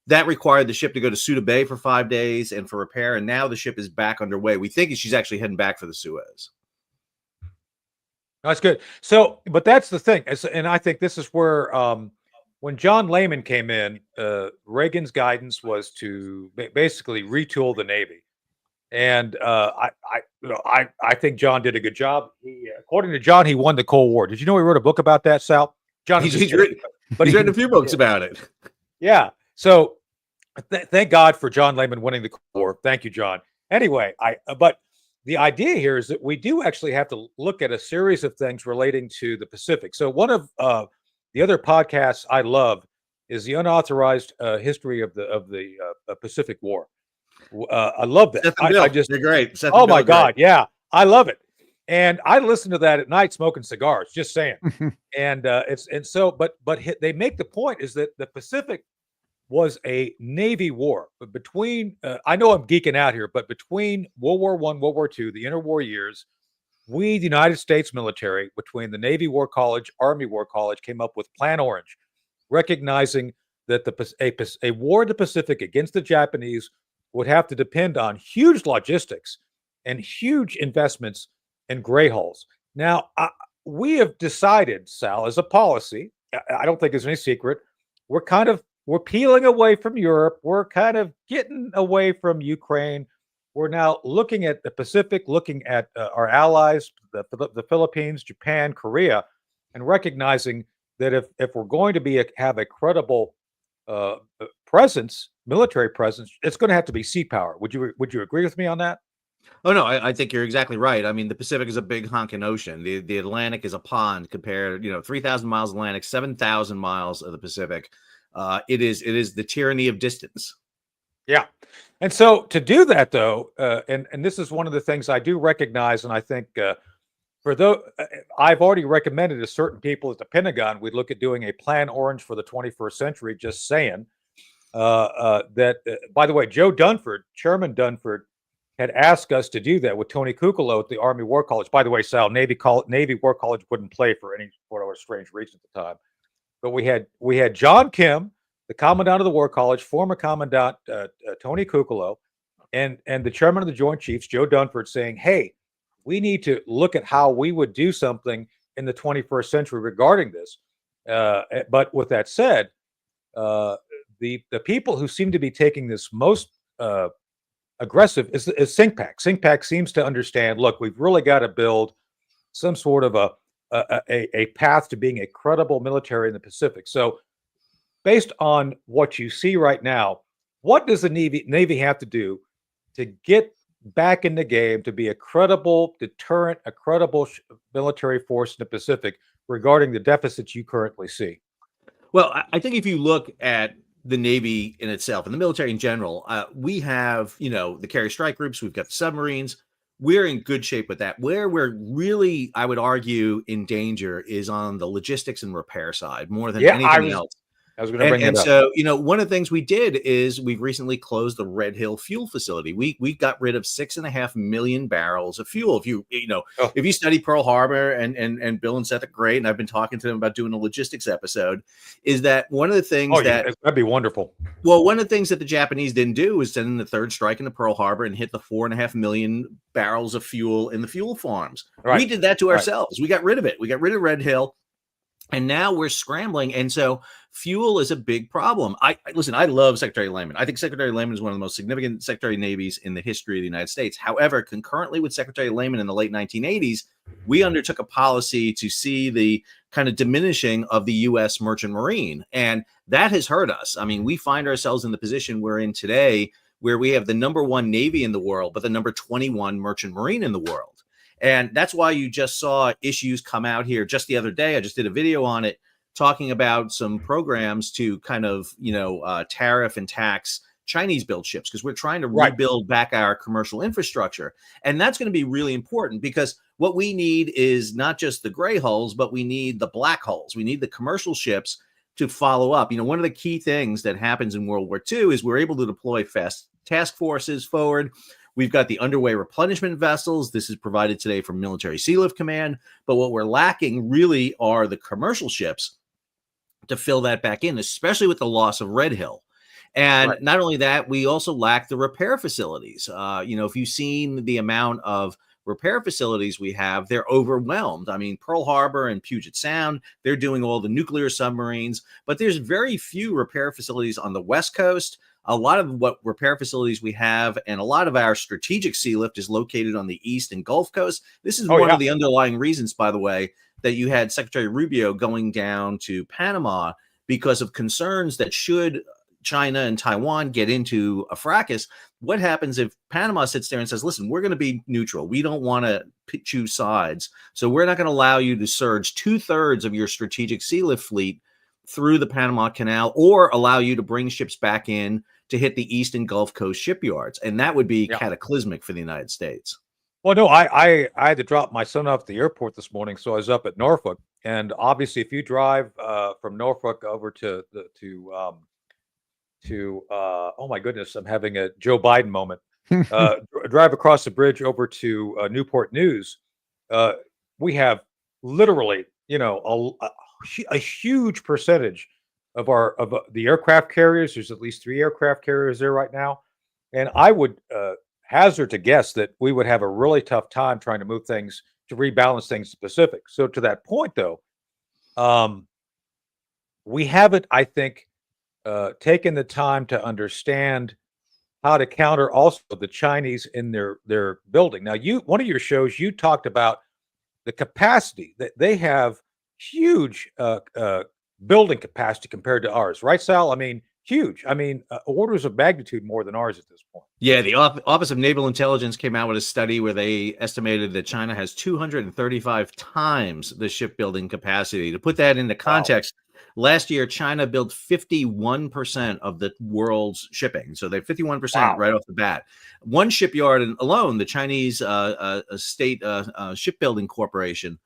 that required the ship to go to Suda Bay for 5 days and for repair. And now the ship is back underway. We think she's actually heading back for the Suez. That's good. So, but that's the thing. And I think this is where when John Lehman came in, Reagan's guidance was to basically retool the Navy. And I think John did a good job. According to John, he won the Cold War. Did you know he wrote a book about that, Sal? John, he's written a few books about it. Yeah. So thank God for John Lehman winning the Cold War. Thank you, John. Anyway, but the idea here is that we do actually have to look at a series of things relating to the Pacific. So one of the other podcasts I love is the unauthorized history of the Pacific War. I love that. They're great. Seth oh my God, yeah, I love it. And I listen to that at night smoking cigars. Just saying. And they make the point is that the Pacific was a Navy war, but between I know I'm geeking out here, but between World War I, World War II, the interwar years, we, the United States military, between the Navy War College, Army War College, came up with Plan Orange, recognizing that a war in the Pacific against the Japanese would have to depend on huge logistics and huge investments in gray hulls. Now, we have decided, Sal, as a policy, I don't think it's any secret, we're peeling away from Europe. We're kind of getting away from Ukraine. We're now looking at the Pacific, looking at our allies, the Philippines, Japan, Korea, and recognizing that if we're going to have a credible presence, military presence, it's going to have to be sea power. Would you agree with me on that? Oh no, I think you're exactly right. I mean, the Pacific is a big honking ocean. The Atlantic is a pond compared, 3,000 miles Atlantic, 7,000 miles of the Pacific. It is the tyranny of distance. Yeah. And so to do that, though, and this is one of the things I do recognize, and I think I've already recommended to certain people at the Pentagon, we'd look at doing a Plan Orange for the 21st century, just saying that, by the way, Joe Dunford, Chairman Dunford, had asked us to do that with Tony Kucolo at the Army War College. By the way, Sal, Navy War College wouldn't play for any whatever strange reason at the time. But we had John Kim, the Commandant of the War College, former Commandant Tony Kucolo, and the Chairman of the Joint Chiefs, Joe Dunford, saying, "Hey, we need to look at how we would do something in the 21st century regarding this." But with that said, the people who seem to be taking this most aggressive is SINCPAC. SINCPAC seems to understand. Look, we've really got to build some sort of a path to being a credible military in the Pacific. So based on what you see right now, what does the Navy have to do to get back in the game to be a credible deterrent, a credible military force in the Pacific regarding the deficits you currently see? Well, I think if you look at the Navy in itself and the military in general, we have, the carrier strike groups, we've got the submarines. We're in good shape with that. Where we're really, I would argue, in danger is on the logistics and repair side more than anything else. I was going to bring that up. So, one of the things we did is we've recently closed the Red Hill fuel facility. We got rid of 6.5 million barrels of fuel. If you study Pearl Harbor and Bill and Seth are great, and I've been talking to them about doing a logistics episode, is that one of the things that'd be wonderful. Well, one of the things that the Japanese didn't do was send in the third strike into Pearl Harbor and hit the 4.5 million barrels of fuel in the fuel farms. Right. We did that to ourselves. We got rid of it. We got rid of Red Hill. And now we're scrambling. And so fuel is a big problem. I love Secretary Lehman. I think Secretary Lehman is one of the most significant Secretary of Navies in the history of the United States. However, concurrently with Secretary Lehman in the late 1980s, we undertook a policy to see the kind of diminishing of the U.S. merchant marine. And that has hurt us. I mean, we find ourselves in the position we're in today, where we have the number 1 Navy in the world, but the number 21 merchant marine in the world. And that's why you just saw issues come out here just the other day. I just did a video on it talking about some programs to kind of, tariff and tax Chinese built ships, because we're trying to rebuild back our commercial infrastructure. And that's going to be really important, because what we need is not just the gray hulls, but we need the black hulls. We need the commercial ships to follow up. One of the key things that happens in World War II is we're able to deploy fast task forces forward. We've got the underway replenishment vessels. This is provided today from Military Sea Lift Command. But what we're lacking really are the commercial ships to fill that back in, especially with the loss of Red Hill. And not only that, we also lack the repair facilities. If you've seen the amount of repair facilities we have, they're overwhelmed. I mean, Pearl Harbor and Puget Sound, they're doing all the nuclear submarines, but there's very few repair facilities on the West Coast. A lot of what repair facilities we have and a lot of our strategic sea lift is located on the East and Gulf Coast. This is one of the underlying reasons, by the way, that you had Secretary Rubio going down to Panama because of concerns that should China and Taiwan get into a fracas, what happens if Panama sits there and says, listen, we're going to be neutral. We don't want to choose sides. So we're not going to allow you to surge 2/3 of your strategic sea lift fleet through the Panama Canal or allow you to bring ships back in to hit the East and Gulf Coast shipyards. And that would be cataclysmic for the United States. Well, no, I had to drop my son off at the airport this morning, so I was up at Norfolk. And obviously, if you drive from Norfolk over to oh my goodness, I'm having a Joe Biden moment. Drive across the bridge over to Newport News. We have literally, a huge percentage of the aircraft carriers. There's at least 3 aircraft carriers there right now, and I would hazard to guess that we would have a really tough time trying to move things to rebalance things to the Pacific. So to that point, though, we haven't, I think, taken the time to understand how to counter also the Chinese in their building. Now, one of your shows, you talked about the capacity that they have, huge building capacity compared to ours, right, Sal? I mean, huge. I mean, orders of magnitude more than ours at this point. Yeah, the Office of Naval Intelligence came out with a study where they estimated that China has 235 times the shipbuilding capacity. To put that into context, last year, China built 51% of the world's shipping. So they're 51% right off the bat. One shipyard alone, the Chinese State Shipbuilding Corporation,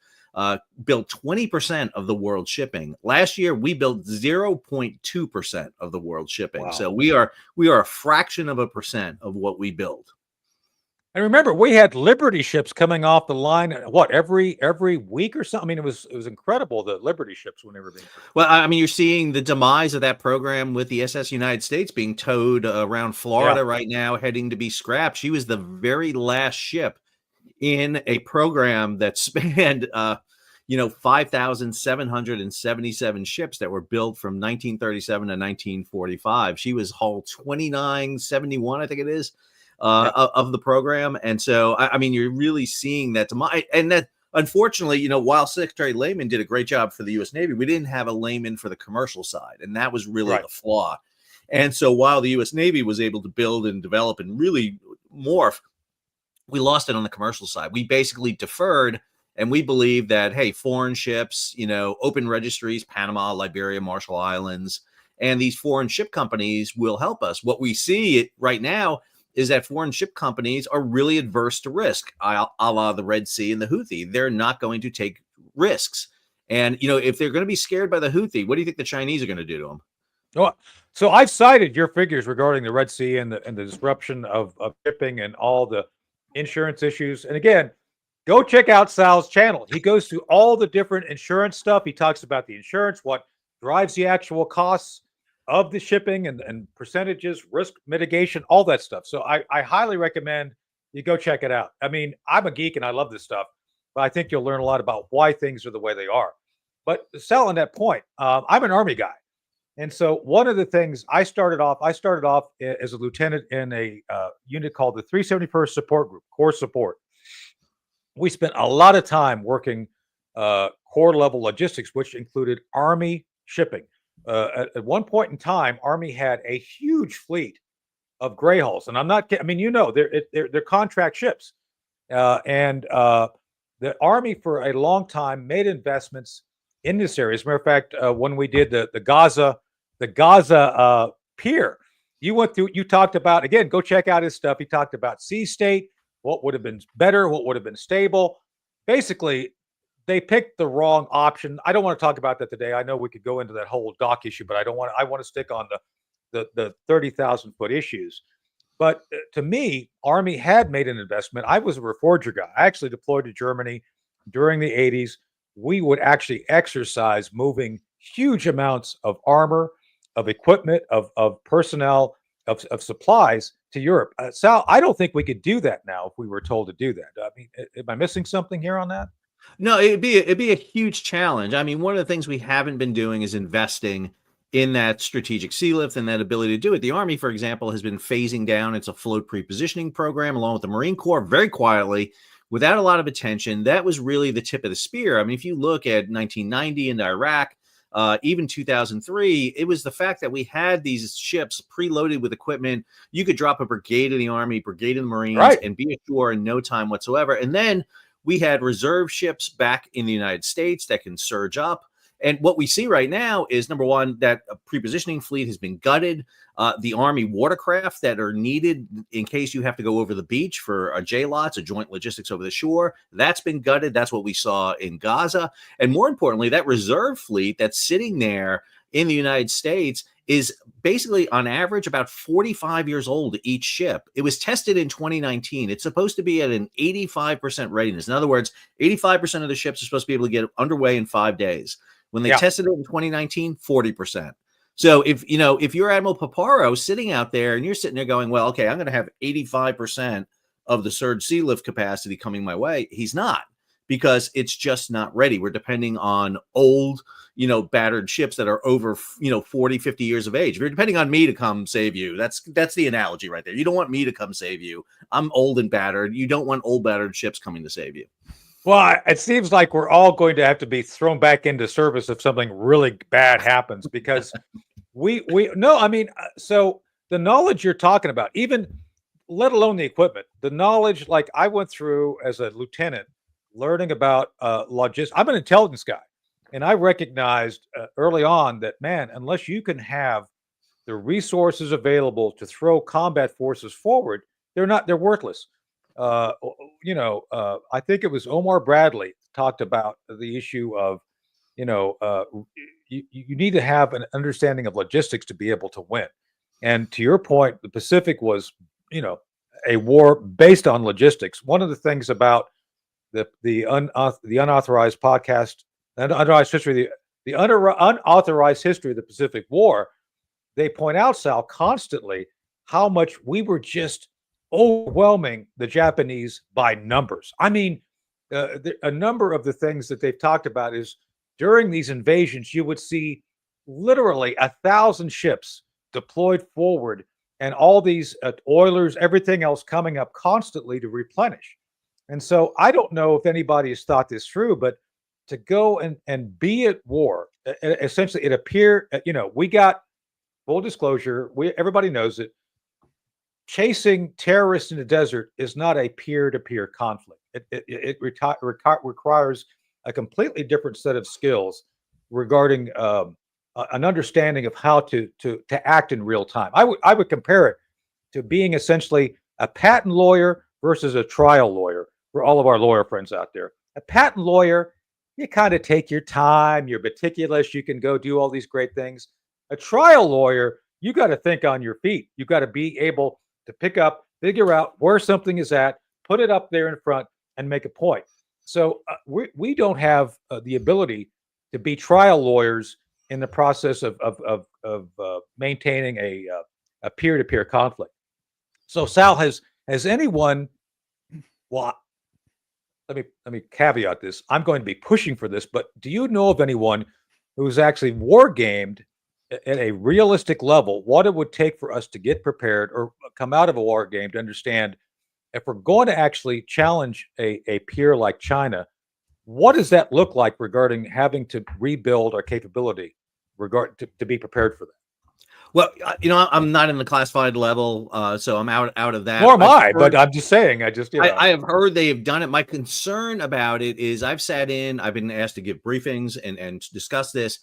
built 20% of the world's shipping. Last year, we built 0.2% of the world's shipping. So we are a fraction of a percent of what we build. And remember, we had Liberty ships coming off the line, every week or something. I mean, it was incredible, the Liberty ships when they were being produced. Well, I mean, you're seeing the demise of that program with the SS United States being towed around Florida right now, heading to be scrapped. She was the very last ship in a program that spanned 5,777 ships that were built from 1937 to 1945. She was hull 2971, I think it is, of the program. And so, I mean, you're really seeing that and that, unfortunately, while Secretary Lehman did a great job for the U.S. Navy, we didn't have a Lehman for the commercial side. And that was really the flaw. And so while the U.S. Navy was able to build and develop and really morph, we lost it on the commercial side. We basically deferred, and we believe that, hey, foreign ships, open registries, Panama, Liberia, Marshall Islands, and these foreign ship companies will help us. What we see right now is that foreign ship companies are really adverse to risk, a la the Red Sea and the Houthi. They're not going to take risks. And, if they're going to be scared by the Houthi, what do you think the Chinese are going to do to them? Oh, so I've cited your figures regarding the Red Sea and the disruption of shipping and all the insurance issues. And again, go check out Sal's channel. He goes through all the different insurance stuff. He talks about the insurance, what drives the actual costs of the shipping and percentages, risk mitigation, all that stuff. So I highly recommend you go check it out. I mean, I'm a geek and I love this stuff, but I think you'll learn a lot about why things are the way they are. But Sal, on that point, I'm an Army guy. And so one of the things I started off as a lieutenant in a unit called the 371st Support Group, Corps Support. We spent a lot of time working Corps level logistics, which included Army shipping. At one point in time, Army had a huge fleet of gray hulls, and I'm not kidding. I mean, they're contract ships, and the Army for a long time made investments in this area. As a matter of fact, when we did the Gaza pier, you talked about, again, go check out his stuff. He talked about sea state, what would have been better, what would have been stable. Basically, they picked the wrong option. I don't want to talk about that today. I know we could go into that whole dock issue, but I want to stick on the 30,000 foot issues. But to me, Army had made an investment. I was a reforger guy. I actually deployed to Germany during the 80s. We would actually exercise moving huge amounts of armor, of equipment, of personnel of supplies to Europe. Sal, I don't think we could do that now if we were told to do that. I mean, am I missing something here on that? No, it'd be a huge challenge. I mean, one of the things we haven't been doing is investing in that strategic sea lift and that ability to do it. The Army, for example, has been phasing down its afloat pre-positioning program along with the Marine Corps very quietly without a lot of attention. That was really the tip of the spear. I mean, if you look at 1990 in Iraq, even 2003, it was the fact that we had these ships preloaded with equipment. You could drop a brigade of the Army, brigade of the Marines, and be ashore in no time whatsoever. And then we had reserve ships back in the United States that can surge up. And what we see right now is, number one, that a pre-positioning fleet has been gutted. The Army watercraft that are needed in case you have to go over the beach for a JLOTS, a joint logistics over the shore, that's been gutted. That's what we saw in Gaza. And more importantly, that reserve fleet that's sitting there in the United States is basically on average about 45 years old each ship. It was tested in 2019. It's supposed to be at an 85% readiness. In other words, 85% of the ships are supposed to be able to get underway in 5 days. When they tested it in 2019, 40%. So if you're Admiral Paparo sitting out there and you're sitting there going, well, okay, I'm going to have 85% of the surge sea lift capacity coming my way. He's not, because it's just not ready. We're depending on old, battered ships that are over, 40, 50 years of age. If you're depending on me to come save you, that's the analogy right there. You don't want me to come save you. I'm old and battered. You don't want old battered ships coming to save you. Well, it seems like we're all going to have to be thrown back into service if something really bad happens, because so the knowledge you're talking about, even let alone the equipment, the knowledge, like I went through as a lieutenant learning about logistics. I'm an intelligence guy, and I recognized early on that, man, unless you can have the resources available to throw combat forces forward, they're worthless. I think it was Omar Bradley talked about the issue of, you need to have an understanding of logistics to be able to win. And to your point, the Pacific was, a war based on logistics. One of the things about the unauthorized podcast, unauthorized history, the unauthorized history of the Pacific War, they point out, Sal, constantly how much we were just overwhelming the Japanese by numbers. I mean, a number of the things that they've talked about is during these invasions, you would see literally 1,000 ships deployed forward and all these oilers, everything else coming up constantly to replenish. And so I don't know if anybody has thought this through, but to go and be at war, essentially it appeared, we got, full disclosure, everybody knows it, chasing terrorists in the desert is not a peer-to-peer conflict. It requires a completely different set of skills regarding an understanding of how to act in real time. I would compare it to being essentially a patent lawyer versus a trial lawyer for all of our lawyer friends out there. A patent lawyer, you kind of take your time, you're meticulous, you can go do all these great things. A trial lawyer, you got to think on your feet. You got to be able to pick up, figure out where something is at, put it up there in front, and make a point. So we don't have the ability to be trial lawyers in the process of maintaining a peer-to-peer conflict. So Sal, has anyone? Well, let me caveat this. I'm going to be pushing for this, but do you know of anyone who's actually war gamed at a realistic level what it would take for us to get prepared or come out of a war game to understand if we're going to actually challenge a peer like China, what does that look like regarding having to rebuild our capability to be prepared for that? Well, I'm not in the classified level, so I'm out of that. Nor am I, but I'm just saying. I have heard they have done it. My concern about it is I've been asked to give briefings and discuss this.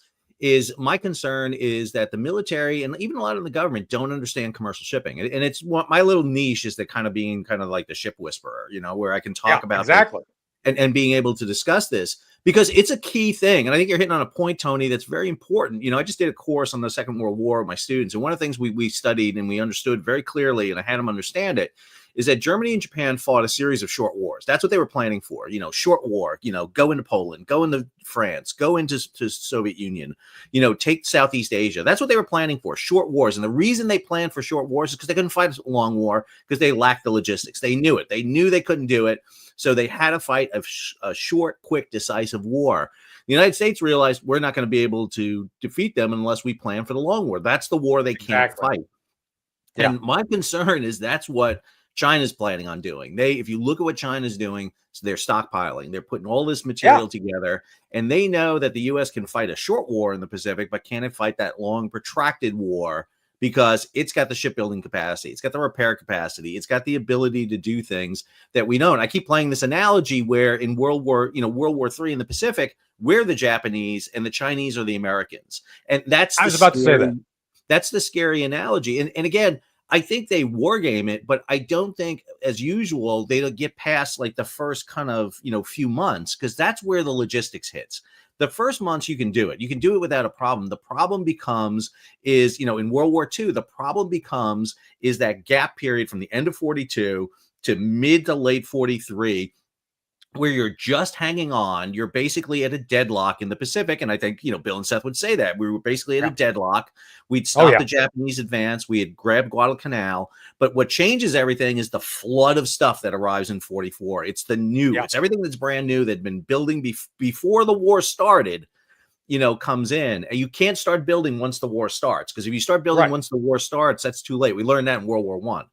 My concern is that the military and even a lot of the government don't understand commercial shipping. And it's my little niche is being like the ship whisperer, where I can talk about exactly and being able to discuss this because it's a key thing. And I think you're hitting on a point, Tony, that's very important. I just did a course on the Second World War with my students. And one of the things we studied and we understood very clearly, and I had them understand it, is that Germany and Japan fought a series of short wars. That's what they were planning for. Short war. Go into Poland, go into France, go into Soviet Union. Take Southeast Asia. That's what they were planning for. Short wars. And the reason they planned for short wars is because they couldn't fight a long war because they lacked the logistics. They knew it. They knew they couldn't do it. So they had to fight a short, quick, decisive war. The United States realized we're not going to be able to defeat them unless we plan for the long war. That's the war they can't fight. Yeah. And my concern is that's what China's planning on doing. If you look at what China's doing, so they're stockpiling. They're putting all this material together, and they know that the U.S. can fight a short war in the Pacific, but can't fight that long, protracted war because it's got the shipbuilding capacity, it's got the repair capacity, it's got the ability to do things that we don't. I keep playing this analogy where in World War III in the Pacific, we're the Japanese and the Chinese are the Americans, and that's I was about to say that. That's the scary analogy. And again, I think they war game it, but I don't think, as usual, they'll get past like the first kind of few months because that's where the logistics hits. The first months you can do it. You can do it without a problem. The problem becomes in World War II, the problem becomes is that gap period from the end of 42 to mid to late 43, where you're just hanging on. You're basically at a deadlock in the Pacific. And I think, Bill and Seth would say that. We were basically at a deadlock. We'd stopped the Japanese advance. We had grabbed Guadalcanal. But what changes everything is the flood of stuff that arrives in 44. It's the new. It's everything that's brand new that had been building before the war started, comes in. And you can't start building once the war starts. Because if you start building once the war starts, that's too late. We learned that in World War I.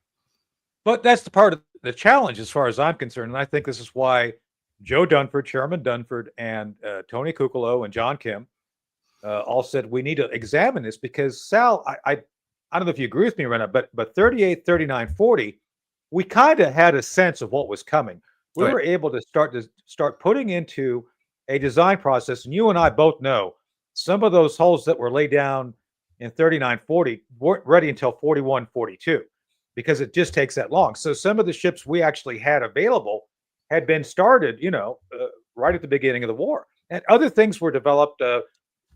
But that's the part of the challenge as far as I'm concerned. And I think this is why Joe Dunford, Chairman Dunford, and Tony Kukolo and John Kim all said we need to examine this because Sal, I don't know if you agree with me right now, but 38, 39, 40, we kind of had a sense of what was coming. We were able to start putting into a design process, and you and I both know some of those holes that were laid down in 39, 40 weren't ready until 41, 42 because it just takes that long. So some of the ships we actually had available had been started, right at the beginning of the war. And other things were developed,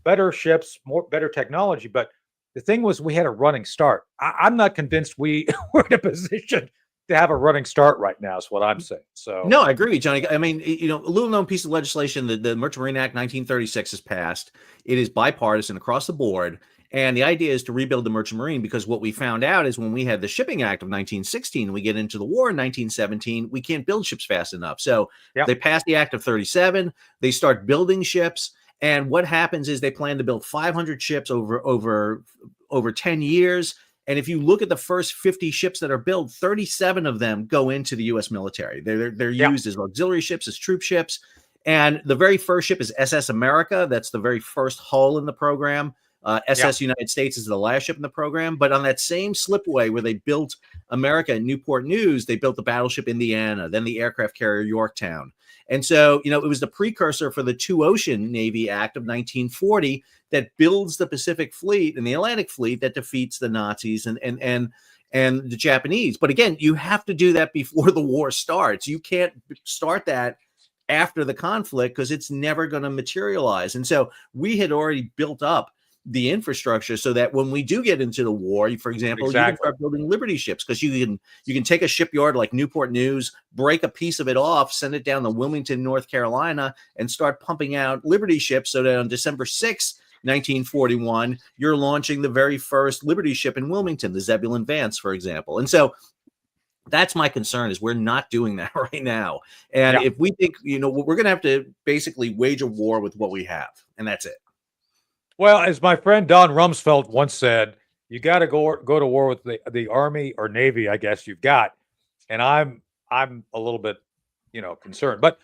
better ships, better technology. But the thing was we had a running start. I'm not convinced we were in a position to have a running start right now is what I'm saying. So no, I agree with you, Johnny. I mean, a little known piece of legislation, the Merchant Marine Act 1936 is passed. It is bipartisan across the board. And the idea is to rebuild the Merchant Marine because what we found out is when we had the Shipping Act of 1916, we get into the war in 1917, we can't build ships fast enough. So they passed the Act of 37, they start building ships. And what happens is they plan to build 500 ships over 10 years. And if you look at the first 50 ships that are built, 37 of them go into the U.S. military. They're used as auxiliary ships, as troop ships. And the very first ship is SS America. That's the very first hull in the program. SS United States is the last ship in the program. But on that same slipway where they built America in Newport News, they built the battleship Indiana, then the aircraft carrier Yorktown. And so, it was the precursor for the Two Ocean Navy Act of 1940 that builds the Pacific Fleet and the Atlantic Fleet that defeats the Nazis and the Japanese. But again, you have to do that before the war starts. You can't start that after the conflict because it's never going to materialize. And so we had already built up the infrastructure so that when we do get into the war, for example, you can start building Liberty ships because you can take a shipyard like Newport News, break a piece of it off, send it down to Wilmington, North Carolina, and start pumping out Liberty ships so that on December 6th, 1941, you're launching the very first Liberty ship in Wilmington, the Zebulon Vance, for example. And so that's my concern is we're not doing that right now. And if we think, we're going to have to basically wage a war with what we have, and that's it. Well, as my friend Don Rumsfeld once said, you got to go to war with the Army or Navy, I guess you've got. And I'm a little bit, concerned. But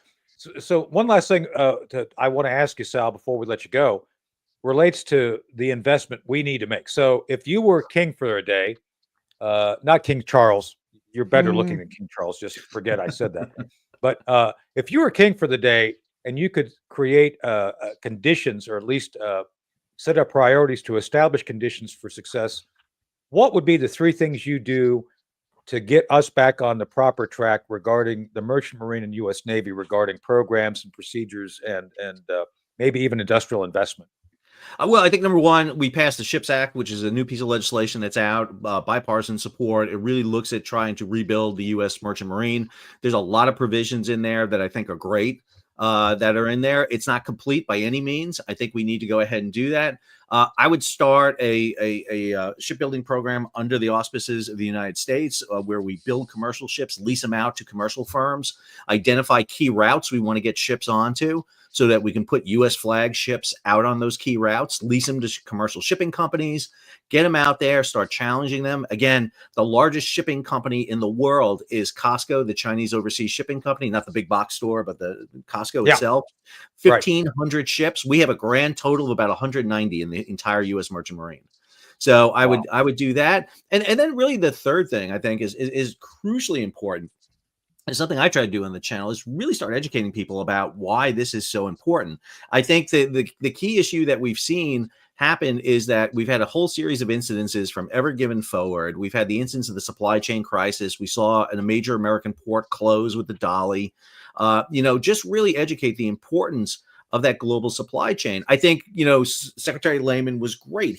so one last thing I want to ask you, Sal, before we let you go, relates to the investment we need to make. So if you were king for a day, not King Charles, you're better looking than King Charles. Just forget I said that. But if you were king for the day and you could create conditions or at least set up priorities to establish conditions for success, what would be the three things you do to get us back on the proper track regarding the Merchant Marine and U.S. Navy regarding programs and procedures and maybe even industrial investment? Well, I think number one, we passed the Ships Act, which is a new piece of legislation that's out, bipartisan support. It really looks at trying to rebuild the U.S. merchant marine. There's a lot of provisions in there that I think are great. That are in there. It's not complete by any means. I think we need to go ahead and do that. I would start a shipbuilding program under the auspices of the United States, where we build commercial ships, lease them out to commercial firms, identify key routes we want to get ships onto, so that we can put U.S. flag ships out on those key routes, lease them to commercial shipping companies, get them out there, start challenging them. Again, the largest shipping company in the world is Costco, the Chinese overseas shipping company, not the big box store, but the Costco itself. 1,500 ships. We have a grand total of about 190 in the entire U.S. merchant marine. So I would do that. And then really the third thing I think is crucially important. And something I try to do on the channel is really start educating people about why this is so important. I think that the key issue that we've seen happen is that we've had a whole series of incidences from Ever Given forward. We've had the instance of the supply chain crisis. We saw a major American port close with the Dolly. Just really educate the importance of that global supply chain. I think, Secretary Lehman was great.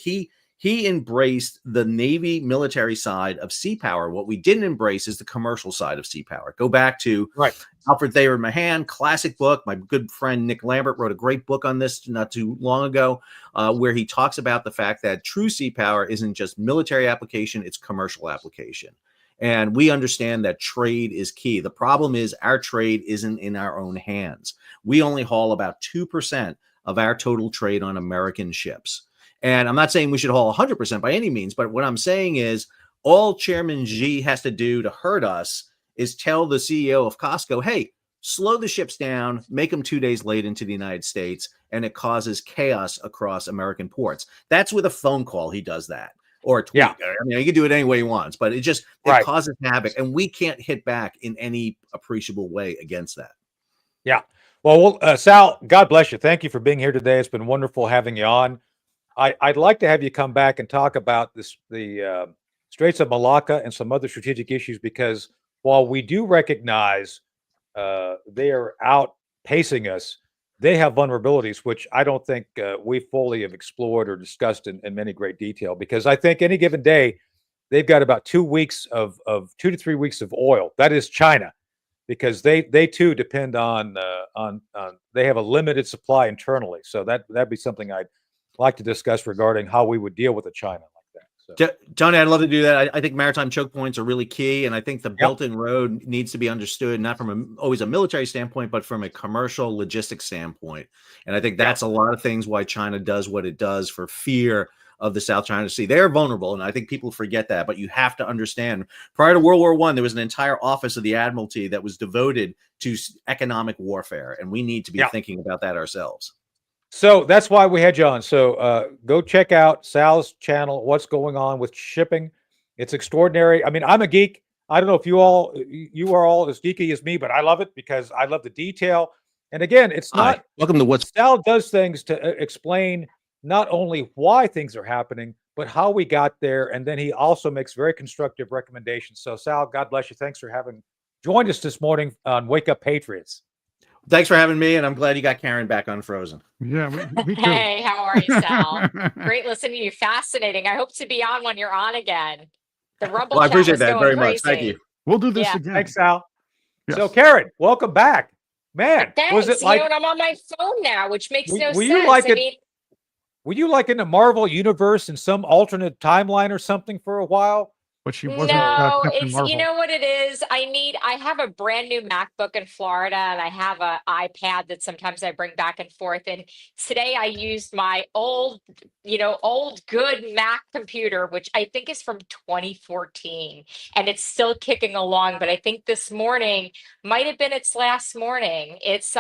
He embraced the Navy military side of sea power. What we didn't embrace is the commercial side of sea power. Go back to Alfred Thayer Mahan, classic book. My good friend Nick Lambert wrote a great book on this not too long ago, where he talks about the fact that true sea power isn't just military application, it's commercial application. And we understand that trade is key. The problem is our trade isn't in our own hands. We only haul about 2% of our total trade on American ships. And I'm not saying we should haul 100% by any means, but what I'm saying is all Chairman Xi has to do to hurt us is tell the CEO of Costco, hey, slow the ships down, make them 2 days late into the United States, and it causes chaos across American ports. That's with a phone call he does that, or a tweet. I mean, he can do it any way he wants, but it causes havoc, and we can't hit back in any appreciable way against that. Yeah. Well, Sal, God bless you. Thank you for being here today. It's been wonderful having you on. I'd like to have you come back and talk about the Straits of Malacca and some other strategic issues, because while we do recognize they are outpacing us, they have vulnerabilities, which I don't think we fully have explored or discussed in many great detail, because I think any given day, they've got about 2 weeks of 2 to 3 weeks of oil. That is China, because they too depend on they have a limited supply internally. So that'd be something I'd like to discuss regarding how we would deal with a China like that. So. Johnny, I'd love to do that. I think maritime choke points are really key, and I think the Belt-in Road needs to be understood not from always a military standpoint, but from a commercial logistics standpoint. And I think that's a lot of things why China does what it does, for fear of the South China Sea. They're vulnerable, and I think people forget that. But you have to understand, prior to World War I, there was an entire office of the Admiralty that was devoted to economic warfare, and we need to be thinking about that ourselves. So that's why we had you on. So go check out Sal's channel, what's going on with shipping. It's extraordinary. I mean, I'm a geek. I don't know if you are all as geeky as me, but I love it because I love the detail. And again, it's not welcome to what Sal does things to explain not only why things are happening, but how we got there. And then he also makes very constructive recommendations. So Sal, God bless you. Thanks for having joined us this morning on Wake Up Patriots. Thanks for having me, and I'm glad you got Karen back unfrozen. Yeah, we too. Hey, how are you, Sal? Great listening to you. Fascinating. I hope to be on when you're on again. The Rumble I chat appreciate was that going very crazy. much. Thank you. We'll do this again. Thanks, Sal. Yes. So, Karen, welcome back. Man, Thanks. was it like? And I'm on my phone now, which makes no sense. You like I mean, were you like in the Marvel universe in some alternate timeline or something for a while? But she wasn't. No, Captain it's Marvel. you know what it is. I have a brand new MacBook in Florida, and I have an iPad that sometimes I bring back and forth. And today I used my old good Mac computer, which I think is from 2014, and it's still kicking along. But I think this morning might have been its last morning. It's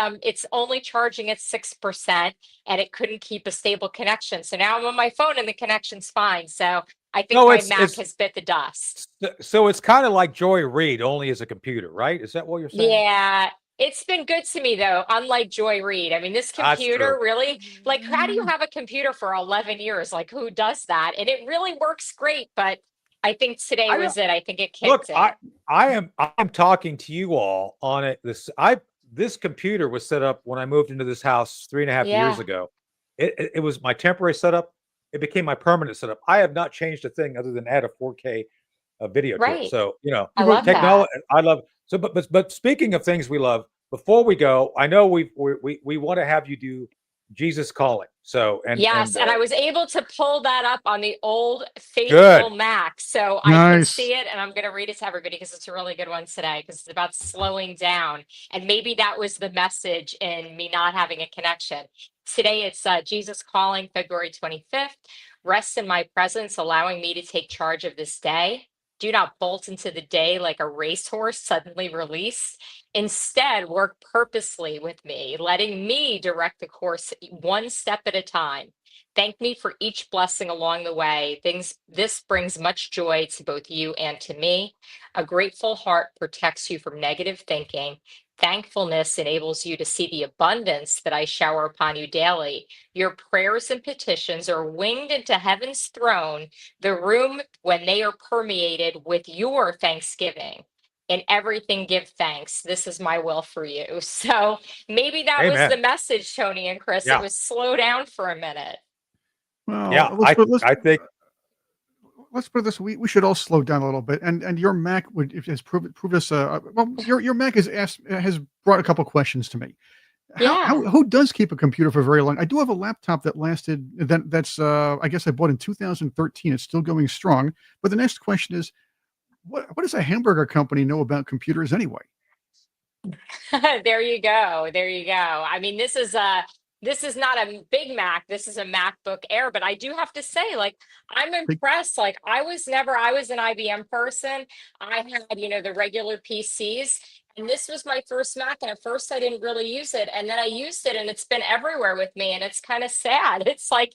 only charging at 6%, and it couldn't keep a stable connection. So now I'm on my phone, and the connection's fine. So I think my Mac has bit the dust. So it's kind of like Joy Reid, only as a computer, right? Is that what you're saying? Yeah, it's been good to me though. Unlike Joy Reid, I mean, this computer really, like, how do you have a computer for 11 years? Like, who does that? And it really works great. But I think today was it. I think it kicked in. I'm talking to you all on it. This computer was set up when I moved into this house 3.5 years ago. it was my temporary setup. It became my permanent setup. I have not changed a thing other than add a 4K video to it. Right. So, I love technology. I love. So, but speaking of things we love, before we go, I know we want to have you do Jesus Calling. So, Yes, and I was able to pull that up on the old faithful Good. Mac, so I can see it, and I'm going to read it to everybody because it's a really good one today, because it's about slowing down, and maybe that was the message in me not having a connection. Today it's Jesus Calling, February 25th. Rest in my presence, allowing me to take charge of this day. Do not bolt into the day like a racehorse suddenly released. Instead, work purposely with me, letting me direct the course one step at a time. Thank me for each blessing along the way. This brings much joy to both you and to me. A grateful heart protects you from negative thinking. Thankfulness enables you to see the abundance that I shower upon you daily. Your prayers and petitions are winged into heaven's throne, the room when they are permeated with your thanksgiving. In everything, give thanks. This is my will for you. So maybe that was the message, Tony and Chris. Yeah. It was slow down for a minute. Well, yeah, I think. Let's put it this way: we should all slow down a little bit. And your Mac has proved us. Well, your Mac has brought a couple questions to me. Who does keep a computer for very long? I do have a laptop that lasted. That's I guess I bought in 2013. It's still going strong. But the next question is, what does a hamburger company know about computers anyway? There you go. There you go. I mean, this is not a Big Mac. This is a MacBook Air, but I do have to say, like, I'm impressed. Like, I was an IBM person. I had, the regular PCs, and this was my first Mac. And at first I didn't really use it. And then I used it, and it's been everywhere with me. And it's kind of sad. It's like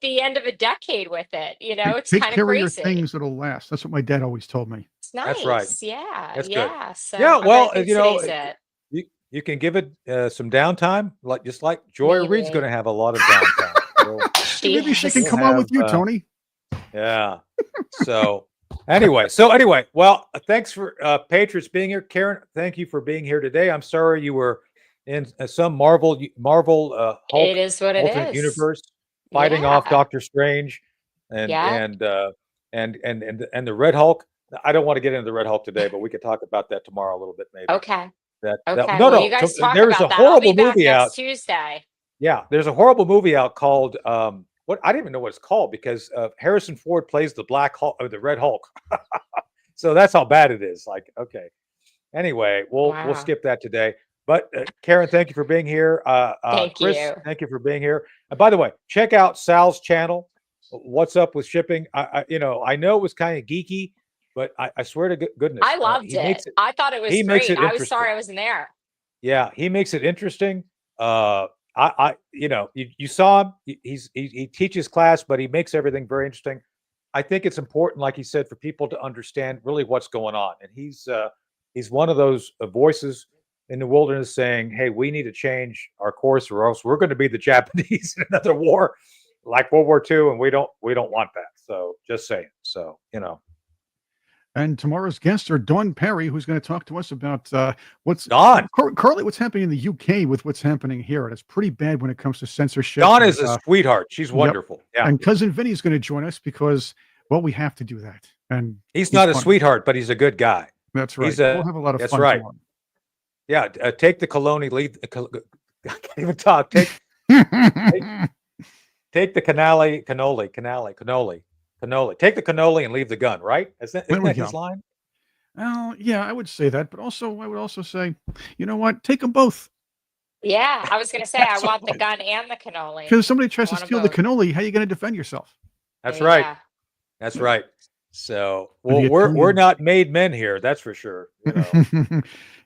the end of a decade with it. It's Take kind of care crazy. of your things; it'll last. That's what my dad always told me. It's nice. That's right. Yeah. That's yeah. good. So Yeah. I'm Well, gonna do today's it. you can give it some downtime, just like Joy Reid's going to have a lot of downtime. Maybe she can come on with you, Tony. Yeah. So anyway, well, thanks for Patriots being here. Karen, thank you for being here today. I'm sorry you were in some Marvel Hulk It is what it alternate is. universe fighting off Doctor Strange and Yeah. and the Red Hulk. I don't want to get into the Red Hulk today, but we could talk about that tomorrow a little bit, maybe. Okay. No, well, you guys talk there's about a that. horrible I'll be back movie next out. Tuesday. Yeah, there's a horrible movie out called what I didn't even know what it's called because Harrison Ford plays the Black Hulk or the Red Hulk. So that's how bad it is. Like, okay. Anyway, we'll skip that today. But Karen, thank you for being here. Thank Chris, you. thank you for being here. And by the way, check out Sal's channel. What's up with shipping? I know it was kind of geeky, but I swear to goodness, I loved it. I thought it was great. I was sorry I wasn't there. Yeah, he makes it interesting. You saw him. He teaches class, but he makes everything very interesting. I think it's important, like he said, for people to understand really what's going on. And he's one of those voices in the wilderness saying, "Hey, we need to change our course, or else we're going to be the Japanese in another war, like World War II, and we don't want that." So just saying. So And tomorrow's guests are Dawn Perry, who's going to talk to us about what's currently what's happening in the UK with what's happening here. And it's pretty bad when it comes to censorship. Dawn is a sweetheart. She's wonderful. Yep. Yeah. And Cousin Vinny's going to join us because, well, we have to do that. And he's not a sweetheart, but he's a good guy. That's right. We'll have a lot of fun. That's right. Tomorrow. Yeah. Take the cannoli. I can't even talk. Take the cannoli. Take the cannoli and leave the gun, right? Isn't that his line? Well, yeah, I would say that, but I would also say, you know what? Take them both. Yeah, I was going to say I want the gun and the cannoli. Because if somebody tries to steal the cannoli, how are you going to defend yourself? That's right. Yeah. That's right. So, well, we're not made men here, that's for sure.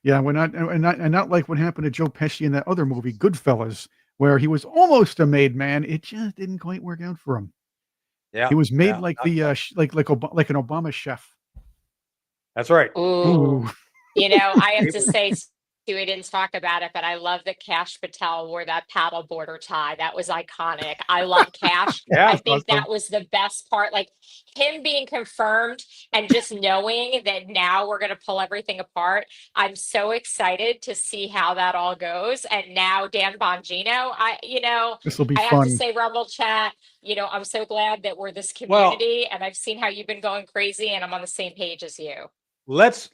Yeah, we're not, and not like what happened to Joe Pesci in that other movie, Goodfellas, where he was almost a made man. It just didn't quite work out for him. Yeah, he was made like the like an Obama chef. That's right. Ooh. I have to say, We didn't talk about it, but I love that Cash Patel wore that paddle border tie. That was iconic. I love Cash. Yeah, I think awesome. that was the best part. Like him being confirmed and just knowing that now we're going to pull everything apart. I'm so excited to see how that all goes. And now Dan Bongino, This will be I have to fun. say, Rumble Chat, I'm so glad that we're this community, and I've seen how you've been going crazy, and I'm on the same page as you. Let's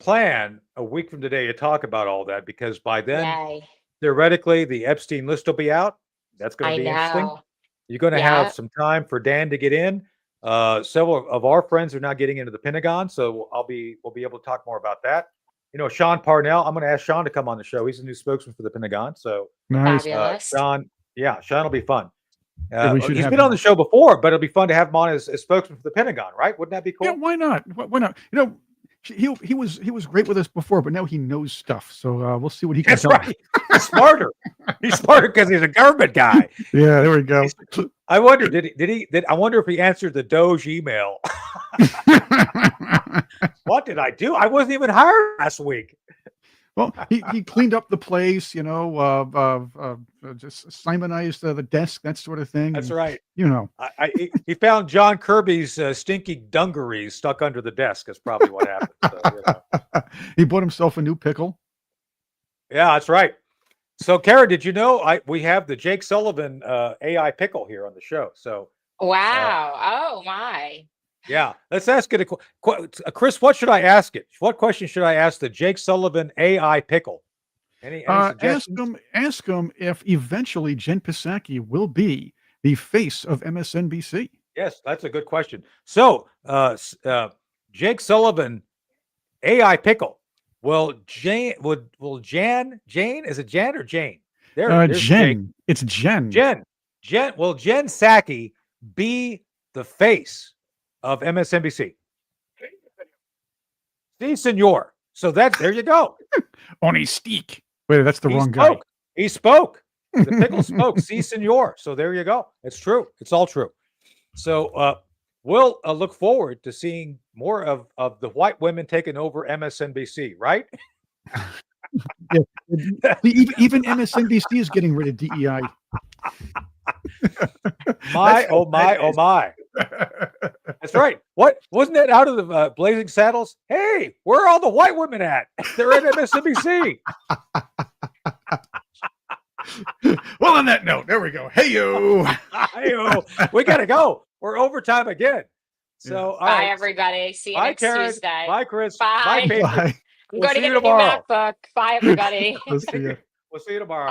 plan a week from today to talk about all that, because by then, Yay. theoretically, the Epstein list will be out. That's going to be interesting. You're going to have some time for Dan to get in. Several of our friends are now getting into the Pentagon, so we'll be able to talk more about that. Sean Parnell, I'm going to ask Sean to come on the show. He's the new spokesman for the Pentagon. So nice. Sean will be fun. He's been him on the show before, but it'll be fun to have him on as spokesman for the Pentagon, right? Wouldn't that be cool? Yeah, why not? Why not? He was great with us before, but now he knows stuff. So we'll see what he can tell. Right. He's smarter. He's smarter because he's a government guy. Yeah, there we go. I wonder, I wonder if he answered the Doge email. What did I do? I wasn't even hired last week. Well, he cleaned up the place, just Simonized the desk, that sort of thing. That's right. He found John Kirby's stinky dungarees stuck under the desk. That's probably what happened. So, He bought himself a new pickle. Yeah, that's right. So, Kara, did you know we have the Jake Sullivan AI pickle here on the show? So, wow! Oh my! Yeah, let's ask it. Chris, what should I ask it? What question should I ask the Jake Sullivan AI pickle? Any suggestions? Ask him if eventually Jen Psaki will be the face of MSNBC. Yes, that's a good question. So, Jake Sullivan AI pickle. Will Jane? Is it Jan or Jane? Jen. Jake. It's Jen. Jen. Will Jen Psaki be the face of MSNBC? Si, senor. So there you go. On a steak. Wait, that's the wrong guy. He spoke. The pickle spoke. Si, senor. So there you go. It's true. It's all true. So we'll look forward to seeing more of the white women taking over MSNBC, right? Yeah. Even MSNBC is getting rid of DEI. Oh my. That's right. What wasn't it out of the Blazing Saddles? Hey, where are all the white women at? They're at MSNBC. Well, on that note, there we go. Hey-yo. We got to go. We're overtime again. So, bye, everybody. See you next Karen. Tuesday. Bye, Chris. Bye. Bye, Patriot. I'm going to get a new MacBook. Bye, everybody. We'll see you. We'll see you tomorrow.